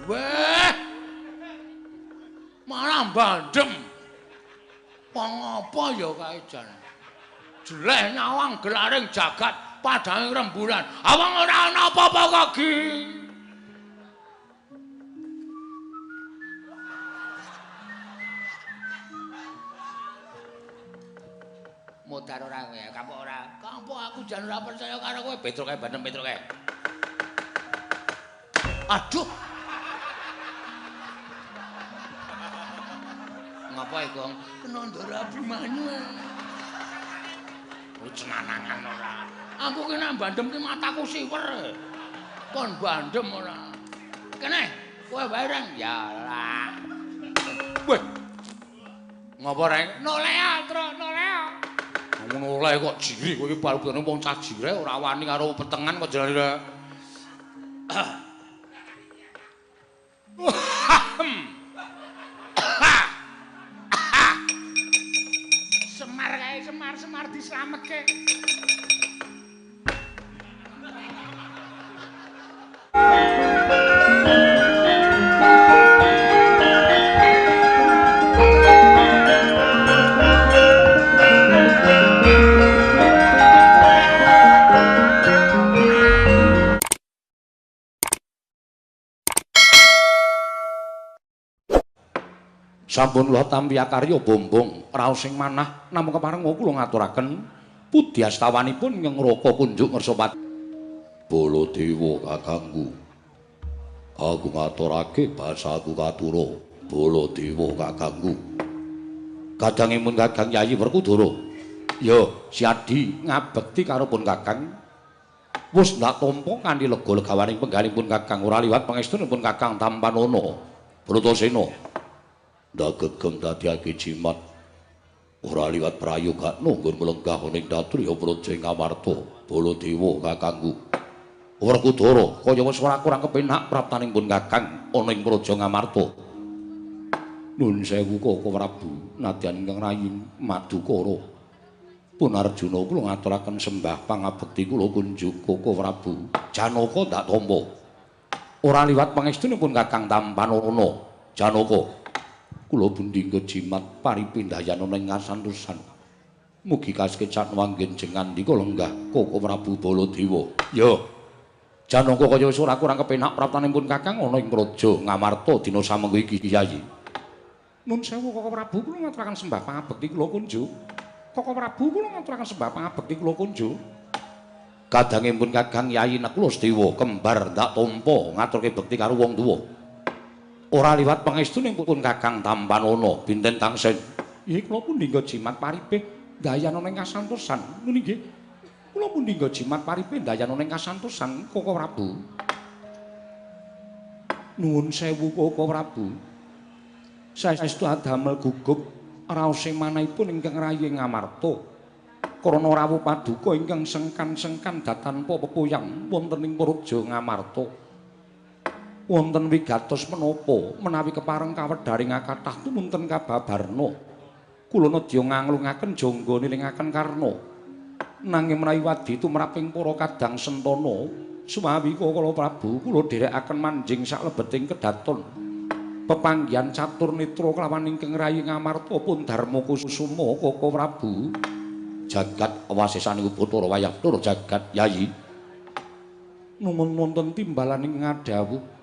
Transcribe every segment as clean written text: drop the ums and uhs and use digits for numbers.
Weh. Malah bandem. Pangapa ya kae jan. Jeleh nyawang gelaring jagat padhang rembulan. Awang ora ana apa-apa kok Ki. Modar ora kowe, kapok ora. Kapok aku jan ora percaya karo kowe, Petruk kae bandem Petruk kae. Aduh. Ngapa iki, Gong? Kena ndara Abimanyu. Kuwi cenanangan ora. Aku ki nek bandem ki mataku siwer. Kon bandem ora. Kene, kowe wae reng. Yalah. Weh. Ngapa reng? Nolea, Tru, nolea. Ngono oleh kok jiri kowe iki bal-balane wong cah jire ora wani karo petengan kok jenenge. Semar kae semar dislametke. Sampun kula tampi karya bombong raos sing manah namung kepareng kula ngaturaken pudhi astawanipun ing Ngraka kunjuk ngersopat Baladewa kakangku. Aku ngaturake basaku katura Baladewa kakangku. Kadangipun Kakang Yayi Werkudara. Ya, siadi ngabekti karo pun Kakang. Wis ndak tampa kanthi lega legawaning penggalipun Kakang ora liwat pangestunipun Kakang Tampanana Bratasena. Ndak gegem dadiake jimat ora liwat prayoga nunggun melenggah ning Datriya Praja Ngamarta Baladewa kakangku. Werkudara kaya wis ora kurang kepenak praptanipun Kakang ana ing Praja Ngamarta. Nuwun sewu Koko Prabu nadyan ingkang rayi Madukara. Pun Arjuna kula ngaturaken sembah pangabekti kula kunjuk Koko Prabu. Janaka ndak tampa. Ora liwat pangestunipun Kakang Tampanana. Janaka kula bundingga jimat paripindayan ana ing kasantosan. Mugi kaskecan wanggen jengan ndika lenggah Koko Prabu Baladewa. Ya. Janaka kaya wis ora kurang kepenak praptanipun Kakang ana ing Praja Ngamarta dina samengko iki Yayi. Nuwun sewu Koko Prabu kula ngaturaken sembah pangabekti kula kunjuk. Koko Prabu kula ngaturaken sembah pangabekti kula kunjuk. Kadangipun Kakang Yayi Nakulastewa kembar ndak tampa ngaturke bekti karo wong tuwa. Ora liwat pangestunipun Kakang Tampanana binten tangsen. Nggih kula pundhingga jimat paripih dayan ana ing kasantosan. Ngono nggih. Kula pundhingga jimat paripih dayan ana ing kasantosan Koko Prabu. Nuwun sewu Koko Prabu. Saestu adamel gugup raos sing manahipun ingkang rayi Ngamarta. Krana rawuh paduka ingkang sengkan-sengkan datanpa pepoyang wonten ing Praja Ngamarta. Wonten wigatos menapa menawi kepareng kawedharing kathah tumunten kababarna kula nedya nganglungaken jangga nilingaken karna nanging menawi wadi tumraping para kadang sentana sumawi Koko Prabu kula dherekaken manjing saklebeting kedaton pepanggihan catur netra kelawan ingkang rayi Ngamarta pun Darma Kusuma Koko Prabu jagat wasesaning Bathara wayah tur jagat Yayi nuwun wonten timbalaning ngadhawuh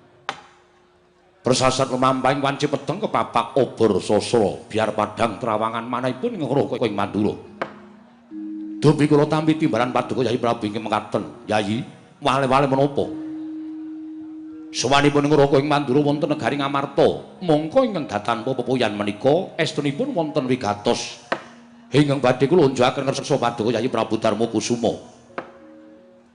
persasat lumampahing wanci pedeng kepapak obor sasra biar padhang trawangan manahipun ngroko ing Mandura. Dupi kula tampi timbalan paduka Yayi Prabu ingkang mekaten. Yayi, wale-wale menapa? Sawanipun ngroko ing Mandura wonten negari Ngamarta, mongko ingkang datanpa pepoyan menika estunipun wonten wigatos ingkang badhe kula unjukaken ngersa paduka Yayi Prabu Darma Kusuma.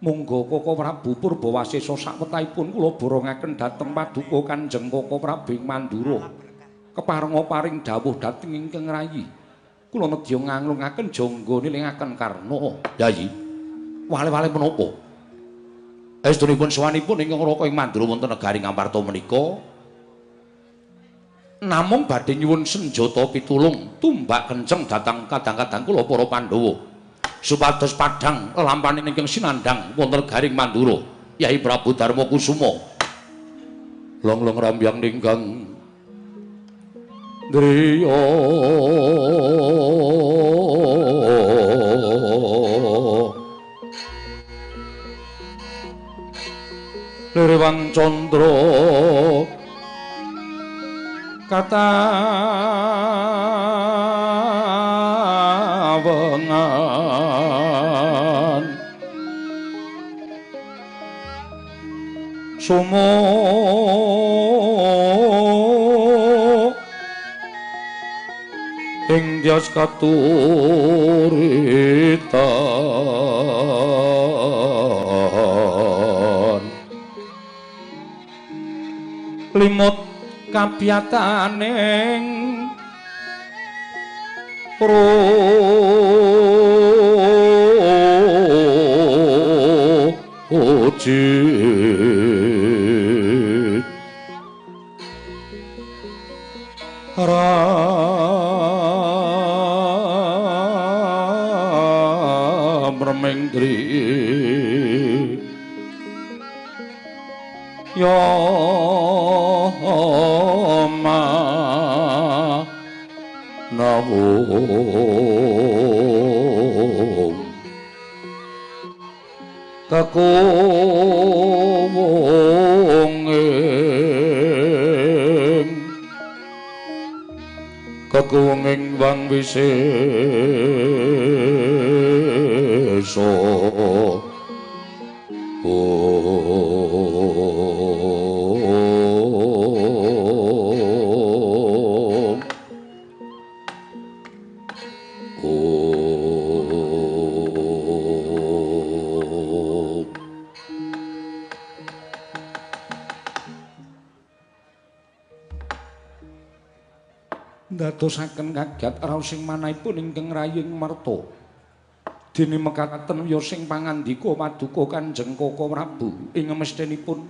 Monggo Koko Prabu Purbawasesa sakwetahipun kula borongaken dhateng paduka Kanjeng Koko Prabu ing Mandura. Keparenga paring dawuh dhateng ingkang rayi. Kula nedya nganglungaken jangga nilingaken karna. Yayi, wale-wale menapa? Estunipun sawanipun ingkang ngraka ing Mandura wonten negari Ngamarta menika namung badhe nyuwun senjata pitulung tumbak kenceng dhateng kadang-kadang kula para Pandhawa. Supados padhang lelampaning ingkang sinandhang wonten garing Mandura Yai Prabu Darma Kusuma long-long rambyang ninggang driya lirwang condro katawengan sumo ing dias katuritan limut kapiyataning rojit ram remengdri yo ma nawung kakuwunging wang wisesa ndadosaken kagat raosing manahipun ingkang raying marta dene mekaten ya sing pangandika paduka Kanjeng Koko Prabu ing mestinipun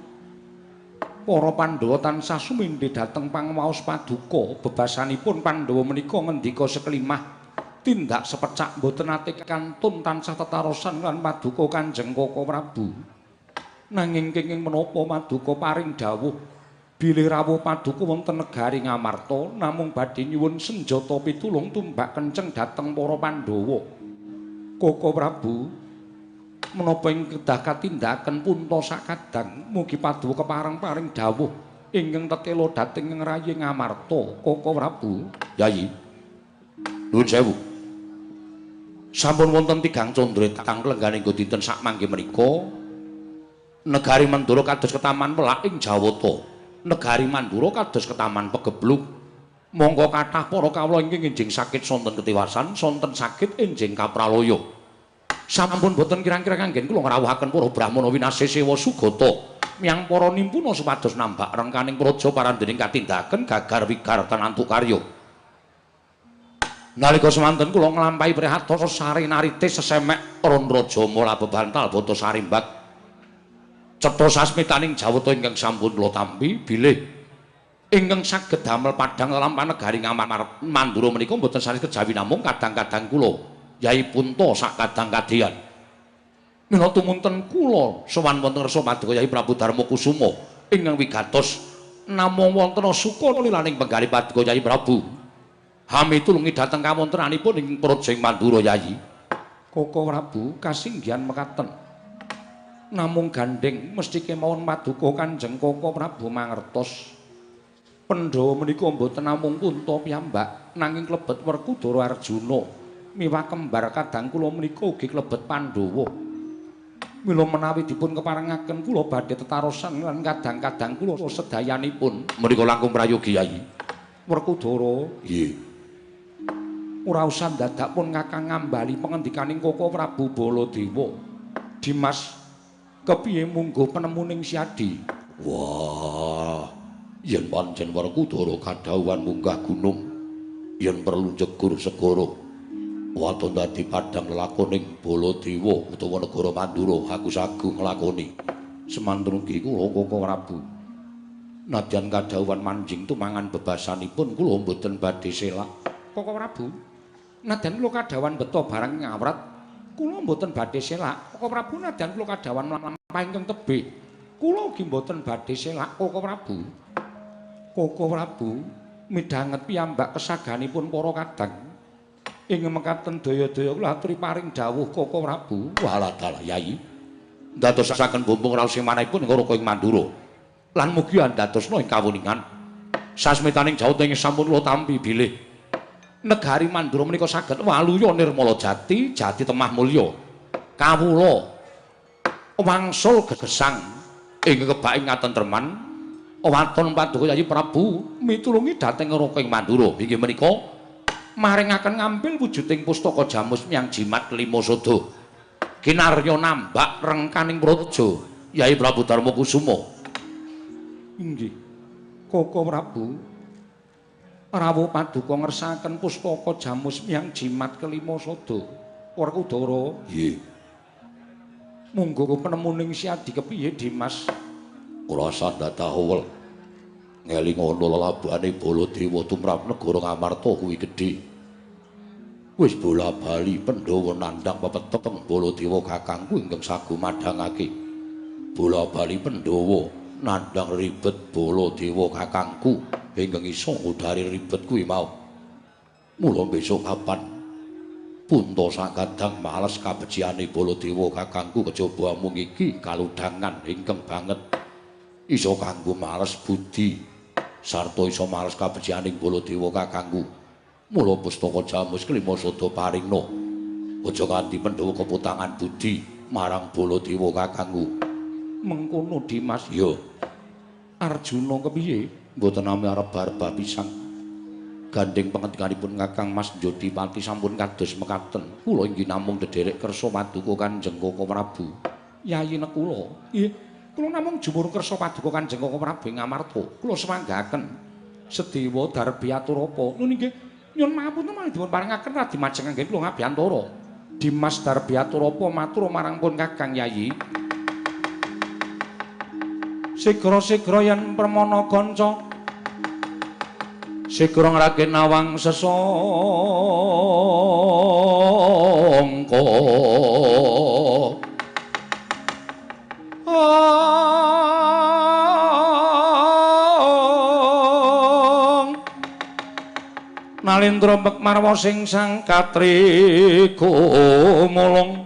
para Pandhawa tansah sumindhe dhateng pangwaos paduka bebasanipun Pandhawa menika ngendika seklimah tindak sepecak boten ate kantun tansah tetarosan lan paduka Kanjeng Koko Prabu nanging kenging menapa paduka paring dawuh bilih rawuh paduka wonten negari Ngamarta namung badhe nyuwun senjata pitulung tumbak kenceng dhateng para Pandhawa. Koko Prabu menapa ing kedah katindakan punta sakadang mugi paduka kepareng-paring dawuh ingkang tetela dhateng ngrayi Ngamarta. Koko Prabu, Yayi. Nuwun sewu. Sampun wonten tigang condret kang lengganing dinten sak mangke menika negari Mandura kados ketaman pelak ing Jawata. Negari Mandura kados ketaman pegebluk mongko kathah para kawula ingkang enjing sakit sonten ketiwasan sonten sakit enjing kapraloya sampun boten kirang-kirang anggen kula ngrawuhaken para brahmana winasih sewa sugata miyang para nimpuna supados nambak rengkaning praja parandening katindaken gagar wigar tanantu karya nalika semanten kula nglampahi prihatos sari narite sesemek ron raja mola bebantal bata sarimbat cetha sasmitaning Jawata ingkang sampun kula tampi bilih ingkang saged damel padhang lampah negari Mandura menika mboten sanes kejawi namung kadang-kadang kula Yai Punta sak kadang kadhean menawa tumunten kula sowan wonten ngarsa paduka Yai Prabu Darma Kusuma ingkang wigatos namung wonten suka lilaning penggali paduka Yai Prabu hami tulungi dhateng kawontenanipun ing Projeng Mandura Yai Koko Prabu kasinggihan mekaten namung gandeng mesti kemawon paduka Kanjeng Koko Prabu mangertos Pandhawa menika mboten namung Kunta piyambak nanging klebet Werkudara Arjuna miwah kembar kadang kula menika ugi klebet Pandhawa mila menawi dipun keparengaken kula badhe tetarosan lan kadang-kadang kula sedayanipun menika langkung prayogi Yai Werkudara nggih ora usah dadak pun Kakang ngambali pengendikaning Koko Prabu Baladewa Dimas kepiye munggo penemuning Siadi? Wah, yen pancen Werkudara kadhawuhan munggah gunung, yen perlu jegur segara, waton dadi padhang lelakoning Baladewa utawa negara Mandura, aku sagung nglakoni. Semantrugi kula Koko Prabu. Nadyan kadhawuhan manjing tumangan bebasanipun kula mboten badhe selak. Koko Prabu, nadyan kula kadhawuhan beto barang ngawrat kula mboten badhe selak. Koko Prabu nadyan kula kadhawan lampah ingkang tebih. kula ugi mboten badhe selak Koko Prabu. Koko Prabu midhanget piyambak kesaganipun para kadang. Ing mekaten daya-daya kula aturi paring dawuh Koko Prabu. Walah dalah Yai. Ndadosaken bumbung raos sing manahipun ngroko ing Mandura. Lan mugi andadosna ing kawuningan. Sasmitaning jaut ing sampun kula tampi bilih. Negari Mandura menika saged waluya nirmala jati, jati temah mulya. Kawula wangsul gegesang ing kebaking katentreman waton paduka Yayi Prabu mitulungi dhateng ngroko ing Mandura. Inggih menika maringaken ngambil wujuding pustaka Jamus Myang Jimat Lima Sada kinarya nambak rengkaning praja Yai Prabu Darma Kusuma. Inggih Koko Prabu rawuh paduka ngersakaken pustaka Jamus Myang Jimat Kelima Sada Werkudara. Nggih. Monggo penemuning siadi kepiye Dimas? Ora sandatah wel. Ngelingono lelabane Baladewa tumrap negara Ngamarta kuwi gedhe. Wis bola-bali Pandhawa nandhang pepeteng Baladewa kakangku ingkang sagu madhangake. Bola-bali Pandhawa nandhang ribet Baladewa kakangku ingkang isa ngudari ribet kuwi mau. Mula besok kapan punta sakadang males kabeciane Baladewa kakangku kejaba mung iki kaludhangan ingkang banget isa kanggo males budi sarta isa males kabecianing Baladewa kakangku. Mula pustaka Jamus Kelima Sada paringna aja nganti Pandhawa keputangan budi marang Baladewa kakangku. Mengkono Dimas. Ya. Arjuna kepiye? Mboten nami arep barbah pisan. Gandeng pangendikanipun Kakang Mas Jodipati sampun kados mekaten. Kula inggih namung dederek kersa paduka Kanjeng Koko Prabu. Yayi nek kula. Nggih, kula namung jumur kersa paduka Kanjeng Koko Prabu ing Ngamarta. Kula semanggaken Sedewa Darbiaturapa. Nun nggih, nyuwun pangapunten malih dipun paringaken radi majeng anggen kula ngabiyantara. Dimas Darbiaturapa matur marang pun Kakang Yayi. Sigra-sigra yen permana kanca sigra ngraken nawang sesangka Nalendra Mekmarwa sing sang katriku mulung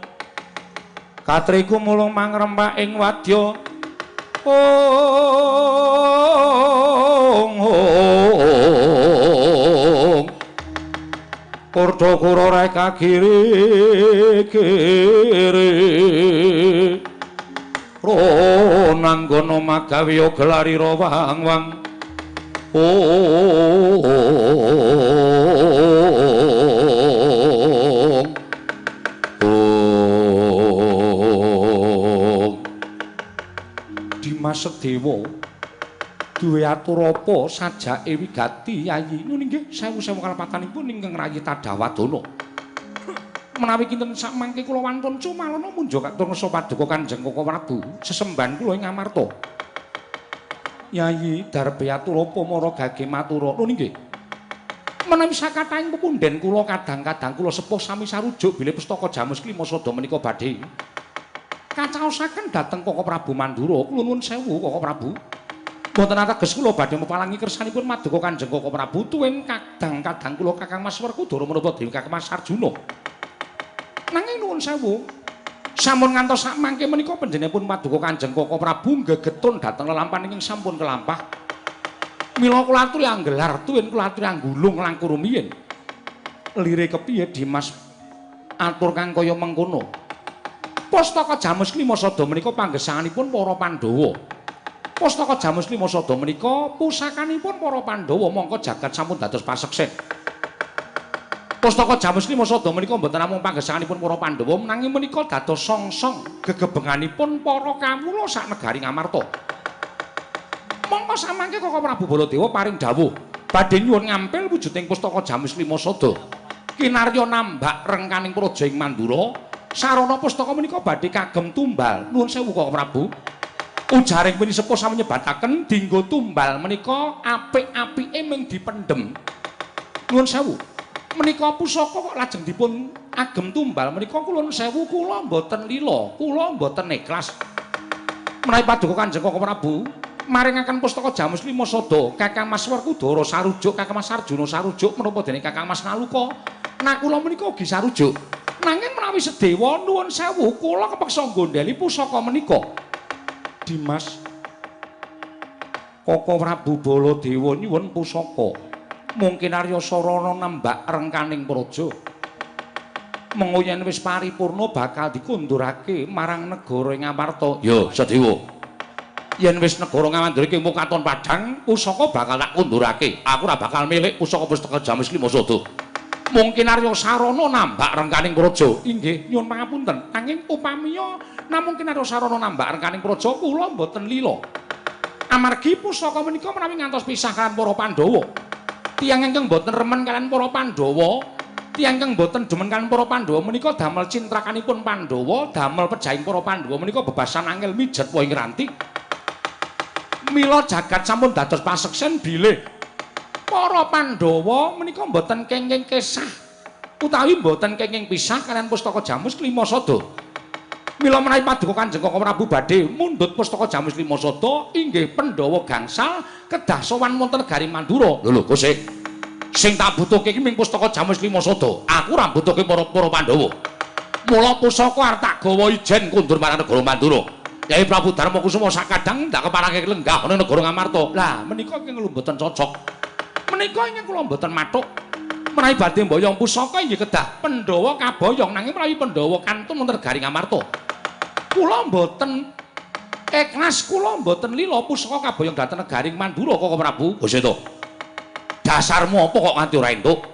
mangrempak ing wadya Purda kura reka giri-giri Ronanggono magawiya gelarira wang-wang Dimas Sedewa duwe aturapa sajake wigati Yayi. Nun nggih sewu-sewu kalepatanipun ingkang rayi Tadawadana. Menawi kinten sak mangke kula wantun cumalana munjuk katur ngersa paduka Kanjeng Koko Prabu sesemban kula ing Ngamarta. Yayi Darbiaturapa mara gage matura. Nun nggih. Menawi sakataing pepunden kula kadang-kadang kula sepuh sami sarujuk bilih pustaka Jamus Kelima Sada menika badhe kacaosaken dhateng Koko Prabu Mandura. Kula nuwun sewu Koko Prabu. Mboten ateges kula badhe mepalangi kersanipun maduka Kanjeng Koko Prabu tuwin kadang-kadang kula Kakang Mas Werkudara menapa Dewi Kakang Mas Arjuna. Nanging nuwun sewu, sampun ngantos sak mangke menika panjenenganipun paduka Kanjeng Koko Prabu gegetun dhateng lelampahan ingkang sampun kelampah. Mila kula aturi anggelar tuwin kula aturi anggulung langkung rumiyin. Lire kepiye Dimas atur kang kaya mengkono. Pustaka Jamus Kelima Sada menika panggesanganipun para Pandhawa. Pustaka Jamus Kelima Sada menika pusakanipun para Pandhawa mongko jagat sampun dados paseksen. Pustaka Jamus Kelima Sada menika mboten namung panggesanganipun para Pandhawa nanging menika dados songsong gegebenganipun para kawula sak negari Ngamarta. Mongko samangke Koko Prabu Baladewa paring dawuh badhe nyuwun ngampil wujuding pustaka Jamus Kelima Sada kinarya nambak rengkaning praja ing Mandura. Sarana pustaka menika badhe kagem tumbal. Nuwun sewu Koko Prabu. Ujaring puni sepuh sami nyebataken dinggo tumbal menika apik-apike mung dipendhem. Nuwun sewu. Menika pusaka kok lajeng dipun agem tumbal menika kula nuwun sewu kula mboten lila, kula mboten ikhlas. Menawi paduka Kanjeng Koko Prabu maringaken pustaka Jamus Lima Sada Kakang Mas Werkudara sarujuk Kakang Mas Arjuna sarujuk menapa dene Kakang Mas Naluka nah kula menika ugi sarujuk nanging menawi sedewa nuwun sewu kula kepeksa nggondheli pusaka menika Dimas Koko Prabu Baladewa nyuwun pusaka mungkin Arya Sarana nambak rengkaning praja mengko yen wis paripurna bakal dikundurake marang negara Ngamarta. Ya, Sedewa. Yen wis negara Ngamarta iki mung katon padhang, pusaka bakal tak kundurake. Aku ora bakal milik pusaka Jamus Lima Sada. Mungkin Arya Sarana nambak rengkaning praja. Inggih, nyuwun pangapunten. Nanging upamiya namung Arya Sarana nambak rengkaning praja kula mboten lila. Amargi pusaka menika menawi ngantos pisah kaliyan para Pandhawa. Tiyang ingkang mboten remen kaliyan para Pandhawa tiyang kang boten demen kan para Pandhawa menika damel cintrakanipun Pandhawa, damel pejahing para Pandhawa menika bebasan angel mijet woing ranti. Mila jagat sampun dados paseksen bilih para Pandhawa menika boten kenging kesah utawi boten kenging pisah kaliyan pustaka Jamus Lima Sada. Mila menawi paduka Kanjeng Koko Prabu badhe mundhut pustaka Jamus Lima Sada inggih Pandhawa gangsal kedah sowan wonten negari Mandura. Lho Gusti. Sing tak butuhke iki ming pustaka Jamus Lima Sada. Aku ora butuhke para Pandhawa. Mula pusaka arep tak gawa ijen kundur marang negara Mandura. Kyai Prabu Darma Kusuma sakadang ndak keparake lenggah ning negara Ngamarta. Lah menika ingkang kula mboten cocok. Menika ingkang kula mboten mathuk. Menawi badhe mboyong pusaka inggih kedah Pandhawa kaboyong nanging menawi Pandhawa kantun wonten negari Ngamarta. Kula mboten ikhlas, kula mboten lila pusaka kaboyong dhateng negari Mandura Koko Prabu. Gusti to. Dasarmu apa kok nganti ora entuk?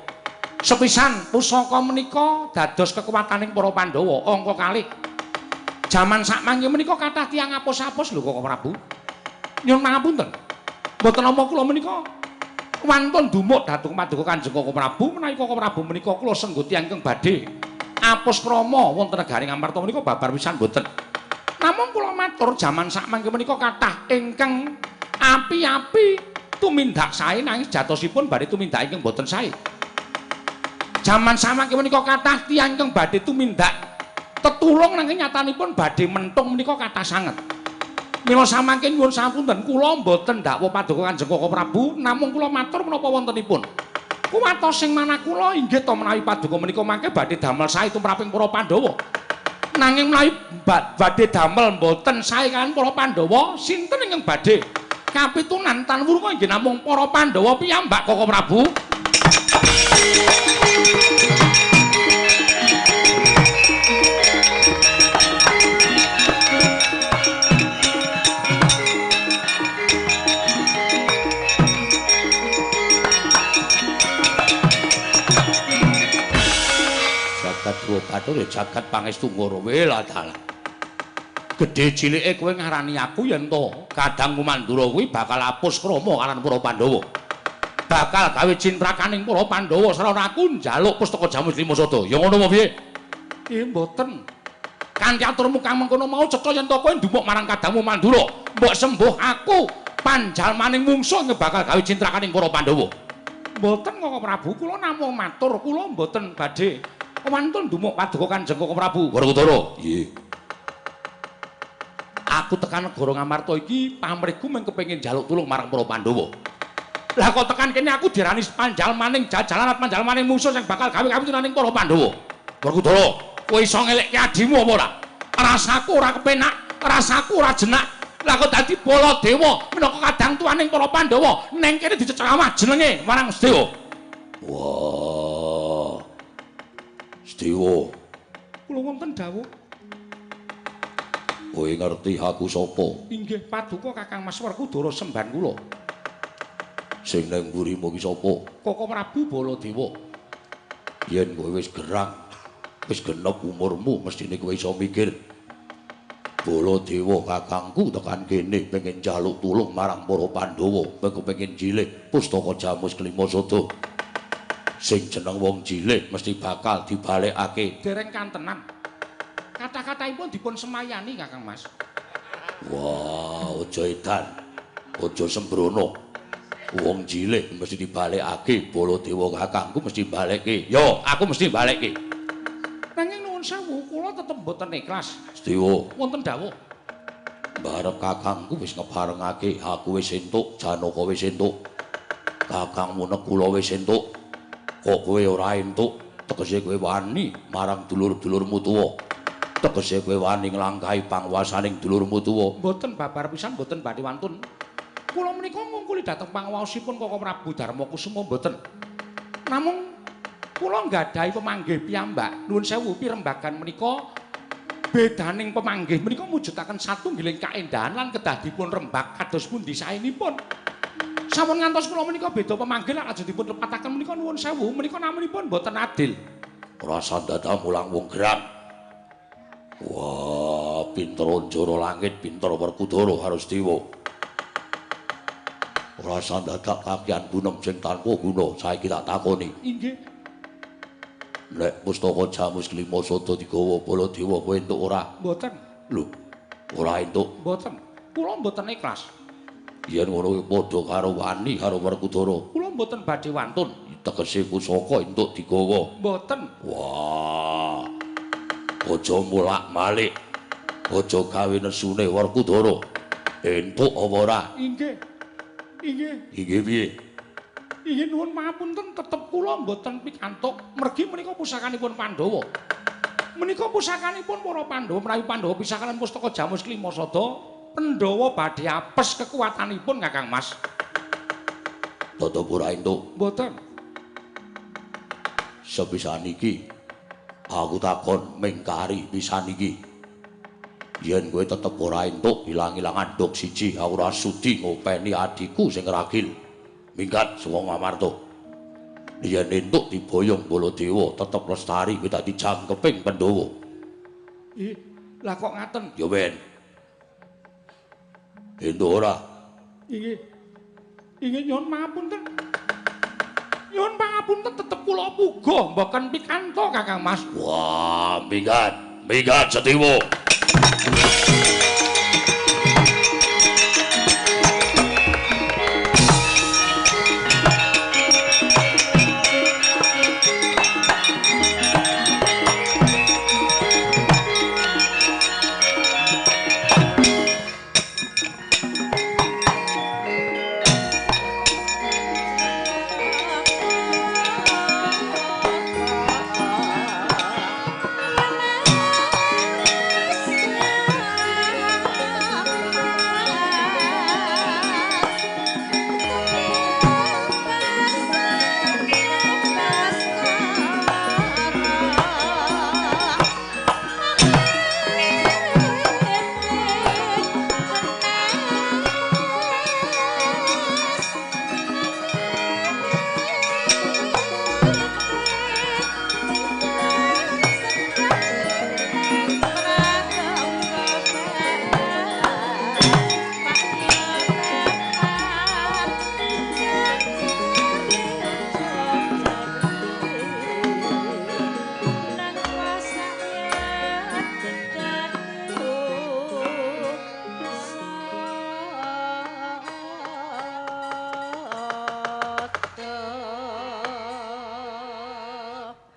Sepisan pusaka menika dados kekuwataning para Pandhawa angka kalih. Jaman sakmangke menika kathah tiyang apus-apus lho Koko Prabu. Nyuwun pangapunten. Mboten nampa kula menika wantun dumuk dhateng paduka Kanjeng Koko Prabu menawi Koko Prabu menika kula sengguti ingkang badhe apus krama wonten negari Ngamarta menika babar pisan mboten. Namung kula matur jaman sakmangke menika kathah ingkang api-api tumindak sae nanging jatosipun badhe tumindak ingkang boten sae. Jaman samangke menika kathah tiyang ingkang badhe tumindak tetulung nanging nyatanipun badhe mentung menika kathah sanget. Mila samangke nyuwun sapunten kula mboten ndakwa paduka Kanjeng Koko Prabu namung kula matur menapa wontenipun. Kuwatos sing manah kula inggih to menawi paduka menika mangke badhe damel sae tumraping para Pandhawa. Nanging menawi badhe damel mboten sae kaliyan para Pandhawa, sinten ingkang badhe kapitunan tan wurung inggih namung para Pandhawa piyambak Koko Prabu. Jagat Dwa Bathara jagat pangestu Ngarawe la dalah. Gedhe cilike kowe ngarani aku yen to kadang Mandura kuwi bakal apus krama kalan para Pandhawa. Bakal gawe cintrakaning para Pandhawa sarana aku njaluk pustaka Jamus Lima Sada. Ya ngono apa piye? Nggih mboten. Kanthi aturmu kang mengkono mau cetha yen to kowe ndumuk marang kadangmu Mandura, mbok sembuh aku panjalmaning mungsuh bakal gawe cintrakaning para Pandhawa. Mboten Koko Prabu, kula namung matur, kula mboten badhe wantun ndumuk paduka Kanjeng Koko Prabu. Werkudara. Nggih. Aku tekan negara Ngamarta iki pamrihku mung kepengin njaluk tulung marang para Pandhawa. Lah kok tekan kene aku dirani panjalmaning jajalan panjalmaning musuh sing bakal gawe kawitunaning para Pandhawa. Werkudara, kowe iso ngelekke adimu apa ora? Rasaku ora kepenak, rasaku ora jenak. Lah kok dadi Baladewa minangka kadang tuaning para Pandhawa, neng kene dicecramah jenenge marang Sedewa. Wah. Sedewa. Kula wonten dawuh. Kowe ngerti aku sapa? Inggih paduka Kakang Mas Werkudara semban kula. Sing nang mburimu ki sapa? Koko Prabu Baladewa. Yen kowe wis gerang, wis genep umurmu, mestine kowe iso mikir. Baladewa kakangku tekan kene pengen njaluk tulung marang para Pandhawa, pengen jilih pustaka Jamus Lima Sada. Sing jeneng wong jilih mesti bakal dibalekake. Dereng kantenan. Kata-kataipun dipun semayani Kakang Mas. Wah, aja edan. Aja sembrono. Wong jilih mesti dibalekake, Baladewa kakangku mesti balekke. Yo, aku mesti balekke. Nanging nuwun sewu, kula tetep mboten ikhlas. Sedewa. Wonten dawuh. Barep kakangku wis ngebarengake, aku wis entuk, Janaka wis entuk. Kakangmu Negula wis entuk. Kok kowe ora entuk? Tegese kowe wani marang dulur-dulurmu tuwa. Tegese kowe wani nglangkahi panguwasaning dulurmu tuwa. Mboten babar pisan, mboten badhe wantun. Kula menika ngungkuli dhateng panguwasipun Koko Prabu Darmakusuma mboten. Namung kula nggadahi pemanggih piyambak. Nuwun sewu pirembagan menika bedaning pemanggih menika mujudaken satunggiling kaendahan lan kedah dipun rembag kados pundi saenipun. Sampun ngantos kula menika beda pemanggih lan aja dipun lepataken menika nuwun sewu menika namanipun mboten adil. Ora sandata mulang wong gerang. Wah, pinter Anjara Langit, pinter Werkudara Harusdewa. Ora sandadak kakian bunem sing tanpa guna, saiki tak takoni. Inggih. Nek pustaka Jamus Klima Sada digawa Baladewa kowe entuk ora? Mboten. Lho, ora entuk? Mboten. Kula mboten ikhlas. Yen ngono padha karo Wani karo Werkudara. Kula mboten badhe wantun. Tegese pusaka entuk digawa. Mboten. Wah. Aja mulak-malik. Aja gawe nesune Werkudara. Entuk apa ora? Inggih. Inggih. Inggih piye? Inggih nuwun pangapunten tetep kula mboten pikantuk. Mergi menika pusakanipun Pandhawa. Menika pusakanipun para Pandhawa, mrawi Pandhawa pisakanen pustaka Jamus Klima Sada, Pandhawa badhe apes kekuatanipun Kakang Mas. Tetep ora entuk. Mboten. Sepisan iki aku takon mingkari pisan iki. Yen kowe tetep ora entuk ilang-ilangan ndok siji ora sudi ngopeni adhiku sing ragil. Minggat saka Ngamarta. Yen entuk diboyong Baladewa tetep lestari kowe dadi jangkeping Pandhawa. Lah kok ngaten? Ya men. Entuk ora? Inggih. Inggih nyuwun pangapunten. Nyuwun pangapunten tetep kula puguh mboten pikantuk Kakang Mas. Wah, minggat. Minggat Sedewa.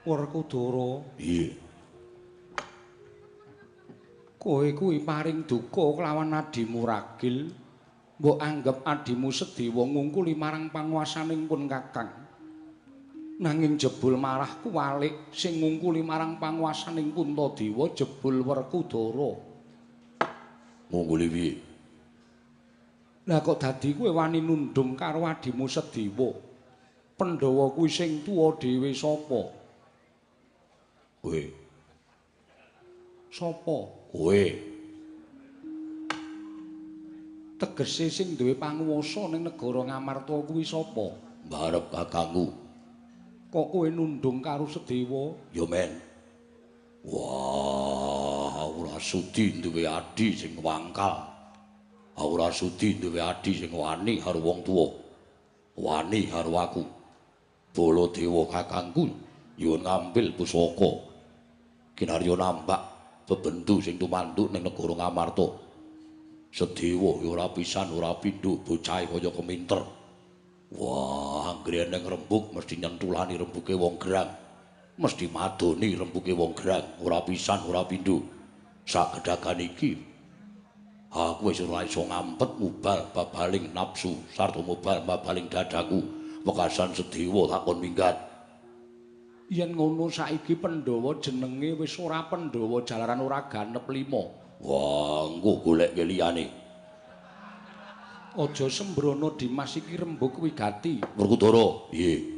Werkudara. Iya. Kowe kuwi paring duka kelawan adimu ragil, mbok anggap adimu Sedewa ngungkuli marang panguwasaning pun Kakang. Nanging jebul marah kuwalik sing ngungkuli marang panguwasaning Puntadewa jebul Werkudara. Ngungkuli piye? Lah kok dadi kowe wani nundung karo adimu Sedewa? Pandhawa kuwi sing tuwa dhewe sapa? Kowe. Sapa? Kowe. Tegese sing duwe panguwasa ning negara Ngamarta kuwi sapa? Barep kakangku. Kok kowe nundung karo Sedewa? Ya men. Wah, ora sudi duwe adi sing wangkal. Ora sudi duwe adi sing wani karo wong tuwa. Wani karo aku. Baladewa kakangku nyuwun ngambil pusaka. Kinarya nambak bebendu sing tumanduk ning negara Ngamarta. Sedewa ora pisan ora pindho bocahe kaya keminter. Wah, anggere neng rembug mesti nyentulani rembuge wong gerang. Mesti madoni rembuge wong gerang, ora pisan ora pindho. Sak gedhagan iki Aku wis ora iso ngampet mubal babaling nafsu sarta mubal babaling dadaku. Wekasan Sedewa takon minggat. Yen ngono saiki Pandhawa jenenge wis ora Pandhawa jalaran ora ganep 5. Wah, engko golek liyane. Aja sembrono Dimas iki rembug wigati. Werkudara, piye?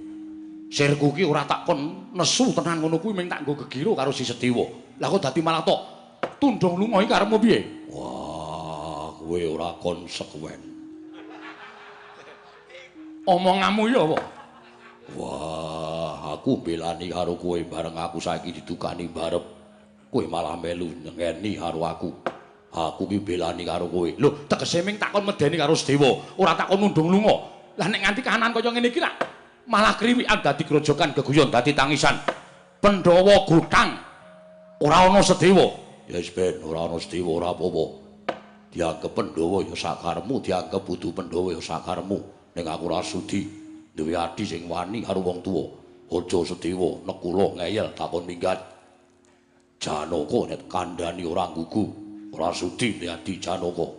Sirku ki ora tak kon nesu tenan ngono kuwi mung tak nggo gegiro karo si Sedewa. Lah kok dadi malah tok tundung lunga iki karepmu piye? Wah, kowe ora konsekuen. Omonganmu ya apa? Wah, aku belani karo kowe bareng aku saiki didukani barep. Kowe malah melu nyengeni karo aku. Aku ki belani karo kowe. Lho, tegese ming takon medeni karo Sedewa, ora takon nundung lunga. Lah nek nganti kahanan kaya ngene iki lah malah kriwikan dadi grojogan geguyon dadi tangisan. Pandhawa gutang. Ora ana Sedewa. Ya wis ben, ora ana Sedewa ora apa-apa. Dianggep Pandhawa ya sakaremu, dianggep Budu Pandhawa ya sakaremu. Ning aku ora sudi duwe adi sing wani karo wong tuwa. Aja Sedewa nekula ngeyel takon minggat. Janaka nek kandhani ora nggugu, ora sudi adi Janaka.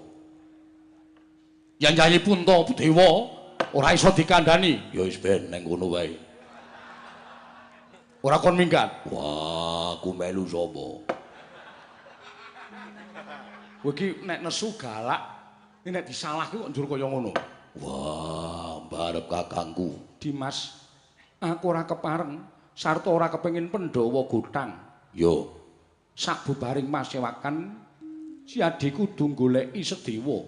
Yen jayipun to Dewa ora iso dikandhani, ya wis ben ning ngono wae. Ora kon minggat. Wah, aku melu sapa? Kowe iki nek nesu galak, nek disalahke kok njur kaya ngono. Wah, barep kakangku. Dimas, aku ora kepareng sarta ora kepengin Pandhawa gotang. Yo, sabubaring masewakan si Adi kudu goleki Sedewa.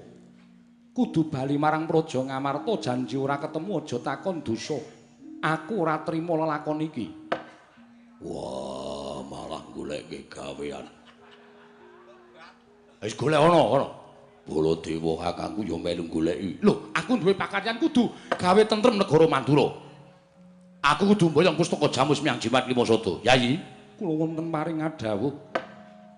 Kudu bali marang Praja Ngamarta janji ora ketemu aja takon dosa. Aku ora trima lelakon iki. Wah, malah goleke gawean. Wis golek ana. Baladewa kakangku ya melu goleki. Lho, aku duwe pakaryan kudu gawe tentrem negara Mandura. Aku kudu mboyong pustaka Jamus Miang Jimat Limasada. Yayi, kula wonten paring dawuh.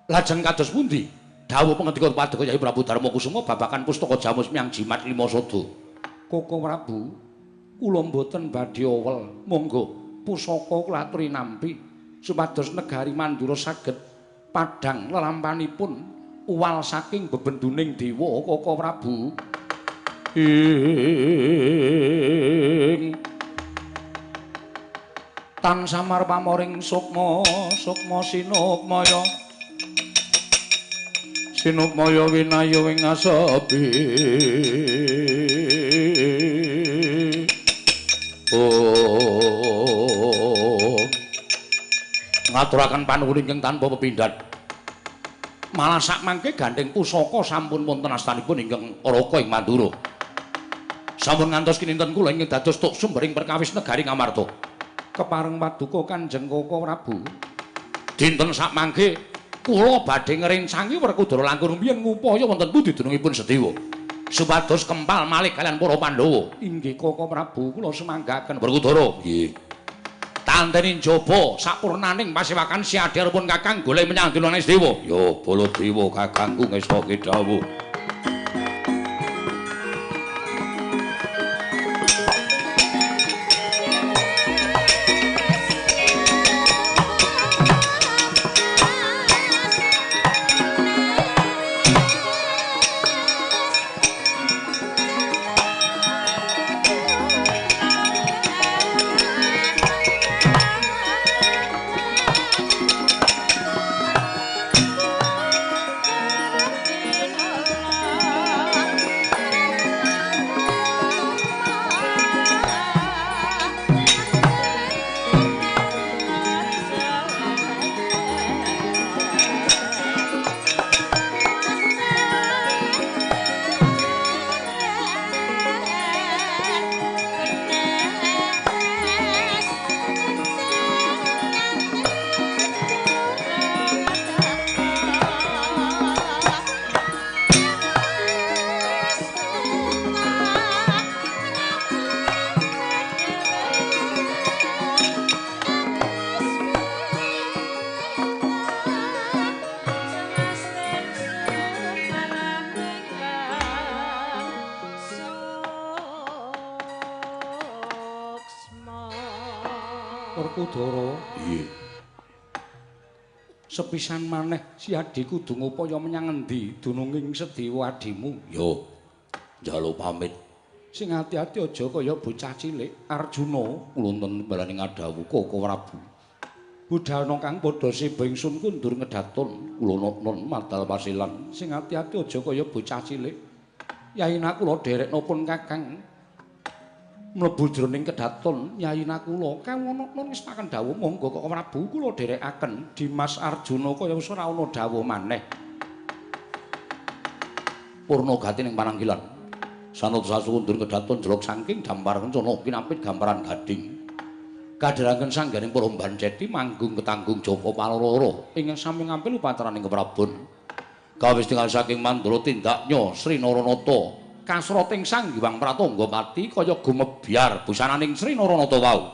Lajeng kados pundi? Dawuh pangendika Paduka Yayi Prabu Darmakusuma babagan pustaka Jamus Miang Jimat Limasada. Koko Prabu, kula mboten badhe owel. Monggo pusaka kula aturi nampi supados negari Mandura saged padhang lelampanipun uwal saking bebenduning dewa Koko Prabu. Ing tan samar pamoring sukma sinukmaya winayu ing asepi. Ngaturaken panuwun ingkang tanpa pepindhan. Malah sak mangke gandeng pusaka sampun wonten astanipun ingkang Araka ing Mandura. Sampun ngantos kinten kula ingkang dados tuk sumbering perkawis negari Ngamarta. Kepareng paduka Kanjeng Koko Prabu. Dinten sak mangke kula badhe ngrencangi Werkudara langkung rumiyin ngupaya wonten pundi dunungipun Sedewa. Supados kempal malih kalian para Pandhawa. Inggih Koko Prabu, kula semanggaken Werkudara. Nggih. Tanteni njaba sapurnaning pasewakan si Adi arepun Kakang golek menyang dilane Sedewa. Ya Baladewa kakangku ngestoke dawuh. Sepisan maneh si Adi kudu ngupaya menyang endi dununging Sedewa adimu. Yo, njaluk pamit. Sing ati-ati aja kaya bocah cilik. Arjuna kula nun balane ngadhawuh Koko Prabu. Budhalna kang padha seba ingsun kundur ngedaton kula nun madal pasilan. Sing ati-ati aja kaya bocah cilik. Yayina kula derekna pun Kakang mlebu jroning kedaton Yayina kula kawono nun wis pakan dawuh monggo Koko Prabu kula derekaken Dimas Arjuna kaya wis ora ana dawuh maneh. Purna gati ning pananggilan. Sanut sasundur kedaton jelok saking dampar kencana kinapit gambaran gading. Kadheranken sangganing para Banceti manggung ketanggung Japa Paloro ingkang sami ngampil upataraning keprabon. Kawis tinggal saking Mandala tindaknya Sri Naranata kasrating Sang Hyang Pratangga Pati kaya gumebyar busananing Sri Naranata wau.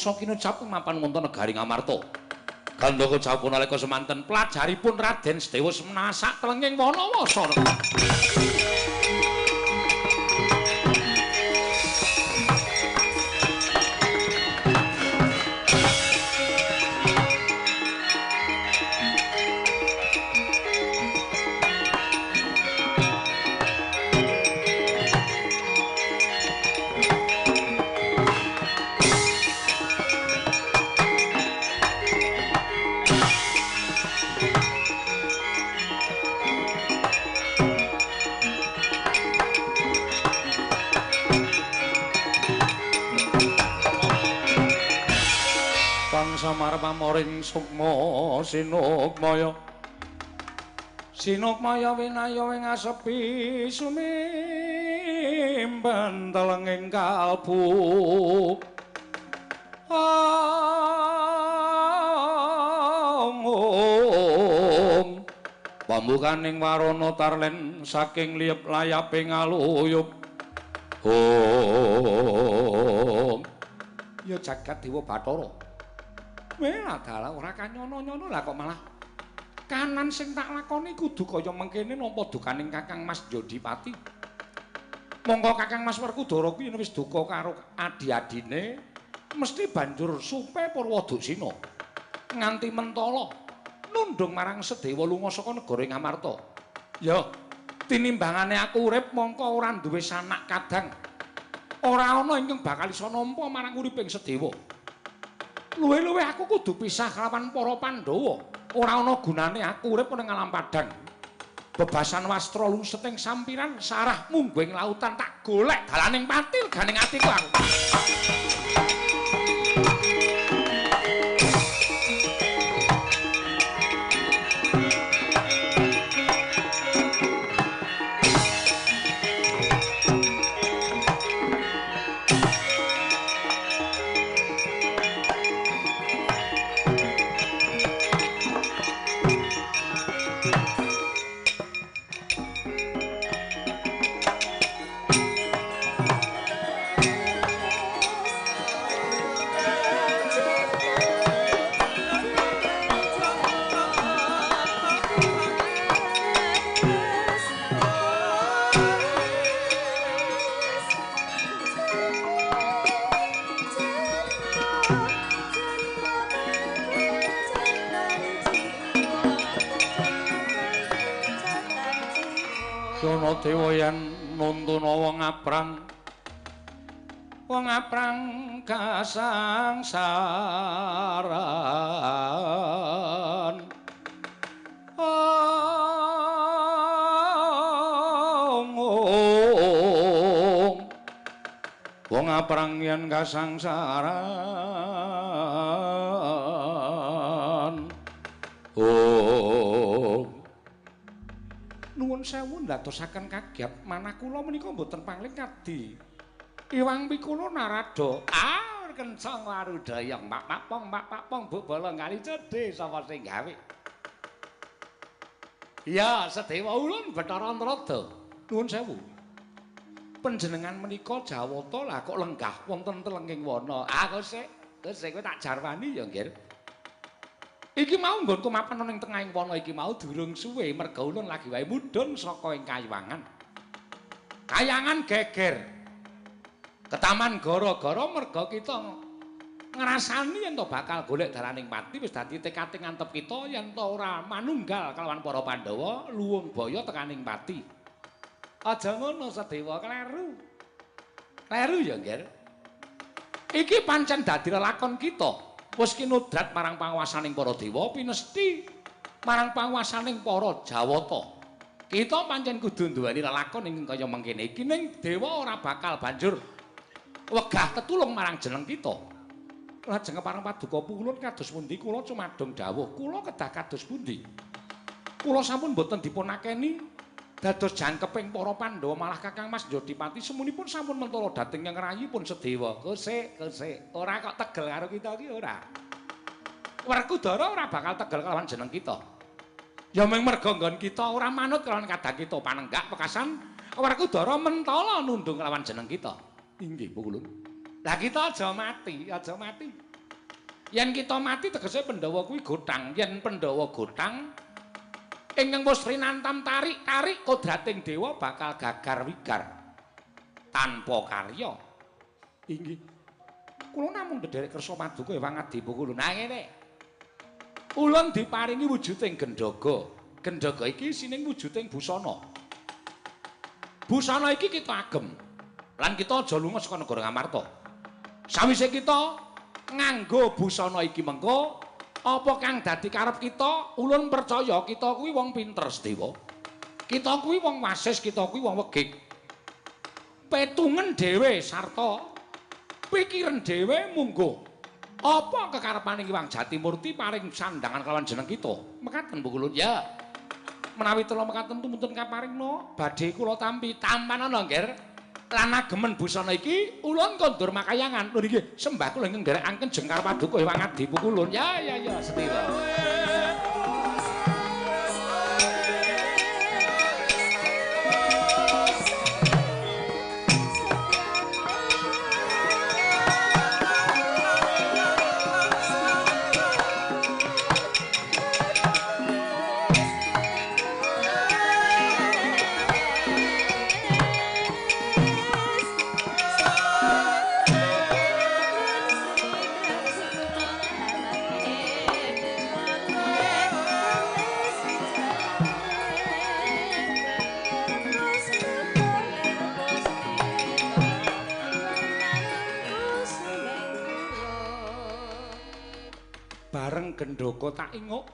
mangsa kinecap mapan wonten negari Ngamarta. Gandaka Jawa nalika semanten pelajaripun Raden Sedewa Semana sak telenging Wanawasa. Samar pamoring sukma sinukmaya sinukmaya winaya ing asepi sumimban telenging kalbu pambukaning warana tarlen saking liep layaping aluyup ya jagat dewa Bathara. Wela dalah ora kanyono-nyono lah kok malah kanan sing tak lakoni kudu kaya mengkene nampa dukaning Kakang Mas Jodipati. Monggo Kakang Mas Werkudara kuwi wis duka karo adi-adine mesti banjur supe Purwoduksina nganti mentala nundung marang Sedewa lunga saka negara Ngamarta. Ya, tinimbangane aku urip mongko ora duwe sanak kadang. Ora ana ingkang bakal isa nampa marang uriping Sedewa. Luwe-luwe aku kudu pisah kelawan para Pandhawa. Ora ana gunane aku urip ning alam padang. Bebasan wastra lungseting sampiran sarah mungguing lautan tak golek dalaning pati leganing atiku aku. Dewa yen nuntuna wong aprang kasangsaran wong aprang yen kasangsaran nuwun sewu ndadosaken kagyat manah kula menika mboten pangling kadi iwang pikula narada kencang warudaya mak papong bu bolong kali cedhe sapa sing gawe ya Sedewa Ulun Bathara Antarada nuwun sewu panjenengan menika Jawata lah kok lenggah wonten telenging wana Gusti kowe tak jarwani ya nggih. Iki mau nggonku mapan ning tengahing wana iki mau durung suwe merga ulun lagi wae mudhun saka ing kayangan. Kayangan geger. Ketaman gara-gara merga kita ngrasani yen to bakal golek dalaning pati wis dadi tekad ngantep kita yen to ora manunggal kalawan para Pandhawa luwung baya tekaning pati. Aja ngono Sedewa kleru. Kleru ya, Nggir. Iki pancen dadi lelakon kita. Wis kinudrat marang panguwasaning para dewa pinesti marang panguwasaning para Jawata. Kita pancen kudu nduweni lelakon ing kaya mengkene iki ning dewa ora bakal banjur wegah tetulung marang jeneng kita. Lajeng parang paduka pulun kados pundi kula cumadong dawuh, kula kedah kados pundi. Kula sampun boten dipunakeni dados jangkeping para Pandhawa malah Kakang Mas Jodipati semunipun sampun mentala dhateng ing rayipun Sedewa. Kosek, ora kok tegel karo kita iki ora. Werkudara ora bakal tegel kalawan jeneng kita. Ya mung merga nggon kita ora manut kalawan kadang kita panenggak pekasan Werkudara mentala nundung kalawan jeneng kita. Inggih, Pulun. Lah kita aja mati, aja mati. Yen kita mati tegese Pandhawa kuwi gothang. Yen Pandhawa gothang ingkang wis rinantam tarik-tarik kodrating dewa bakal gagar wigar tanpa karya. Inggih. Kula namung ndederek kersa paduka Ewang Adipa kula. Nah ngene. Ulun diparingi wujuding gendhaga. Gendhaga iki isining wujuding busana. Busana iki kita agem. Lan kita aja lunga saka negara Ngamarta. Sawise kita nganggo busana iki mengko, apa kang dadi karep kita? Ulun percaya kita kuwi wong pinter Sedewa. Kita kuwi wong wasis, kita kuwi wong wegik. Petungen dhewe sarta pikiran dhewe munggo. Apa kekarepaning Hyang Jatimurti paring sandangan kelawan jeneng kita? Mekaten Bu Kulun. Ya. Menawi tela mekaten tumunten kaparingna badhe kula tampi tampanana nggih. Lan agemen busana iki ulun kondur makayangan. Lho nggih, sembah kula ingkang nderekaken Jengkar Paduka Hyang Adipa kulun. Ya Setira. Bareng gendhoga tak inguk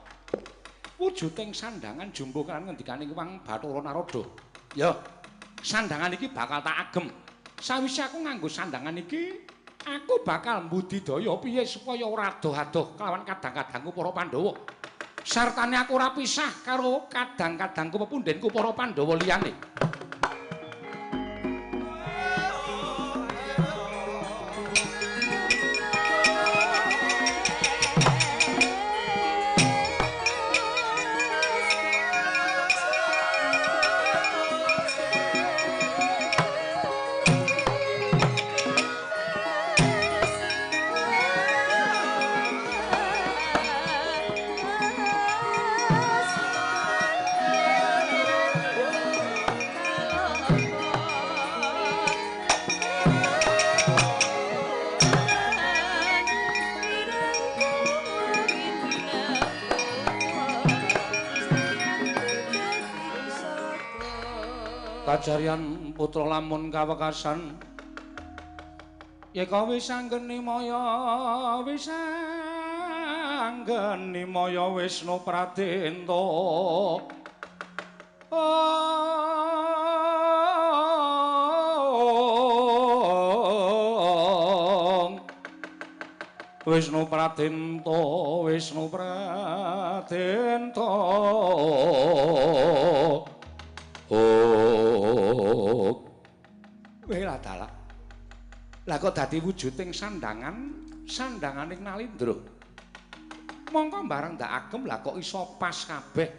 wujuding sandangan jumbo kan ngendikaning Hyang Bathara Narada. Ya, sandangan iki bakal tak agem. Sawise aku nganggo sandangan iki, aku bakal mbudidaya piye supaya ora adoh-adoh kelawan kadang-kadangku para Pandhawa. Sartane aku ora pisah karo kadang-kadangku pepundhenku para Pandhawa liyane. Kajarian putra lamun kawekasan yeka wis anggeni maya Wisnu Pradenta Wisnu Pradenta Wela dalah. Lah kok dadi wujuding sandanganing Nalindra. Mongko bareng ndak agem lah kok iso pas kabeh.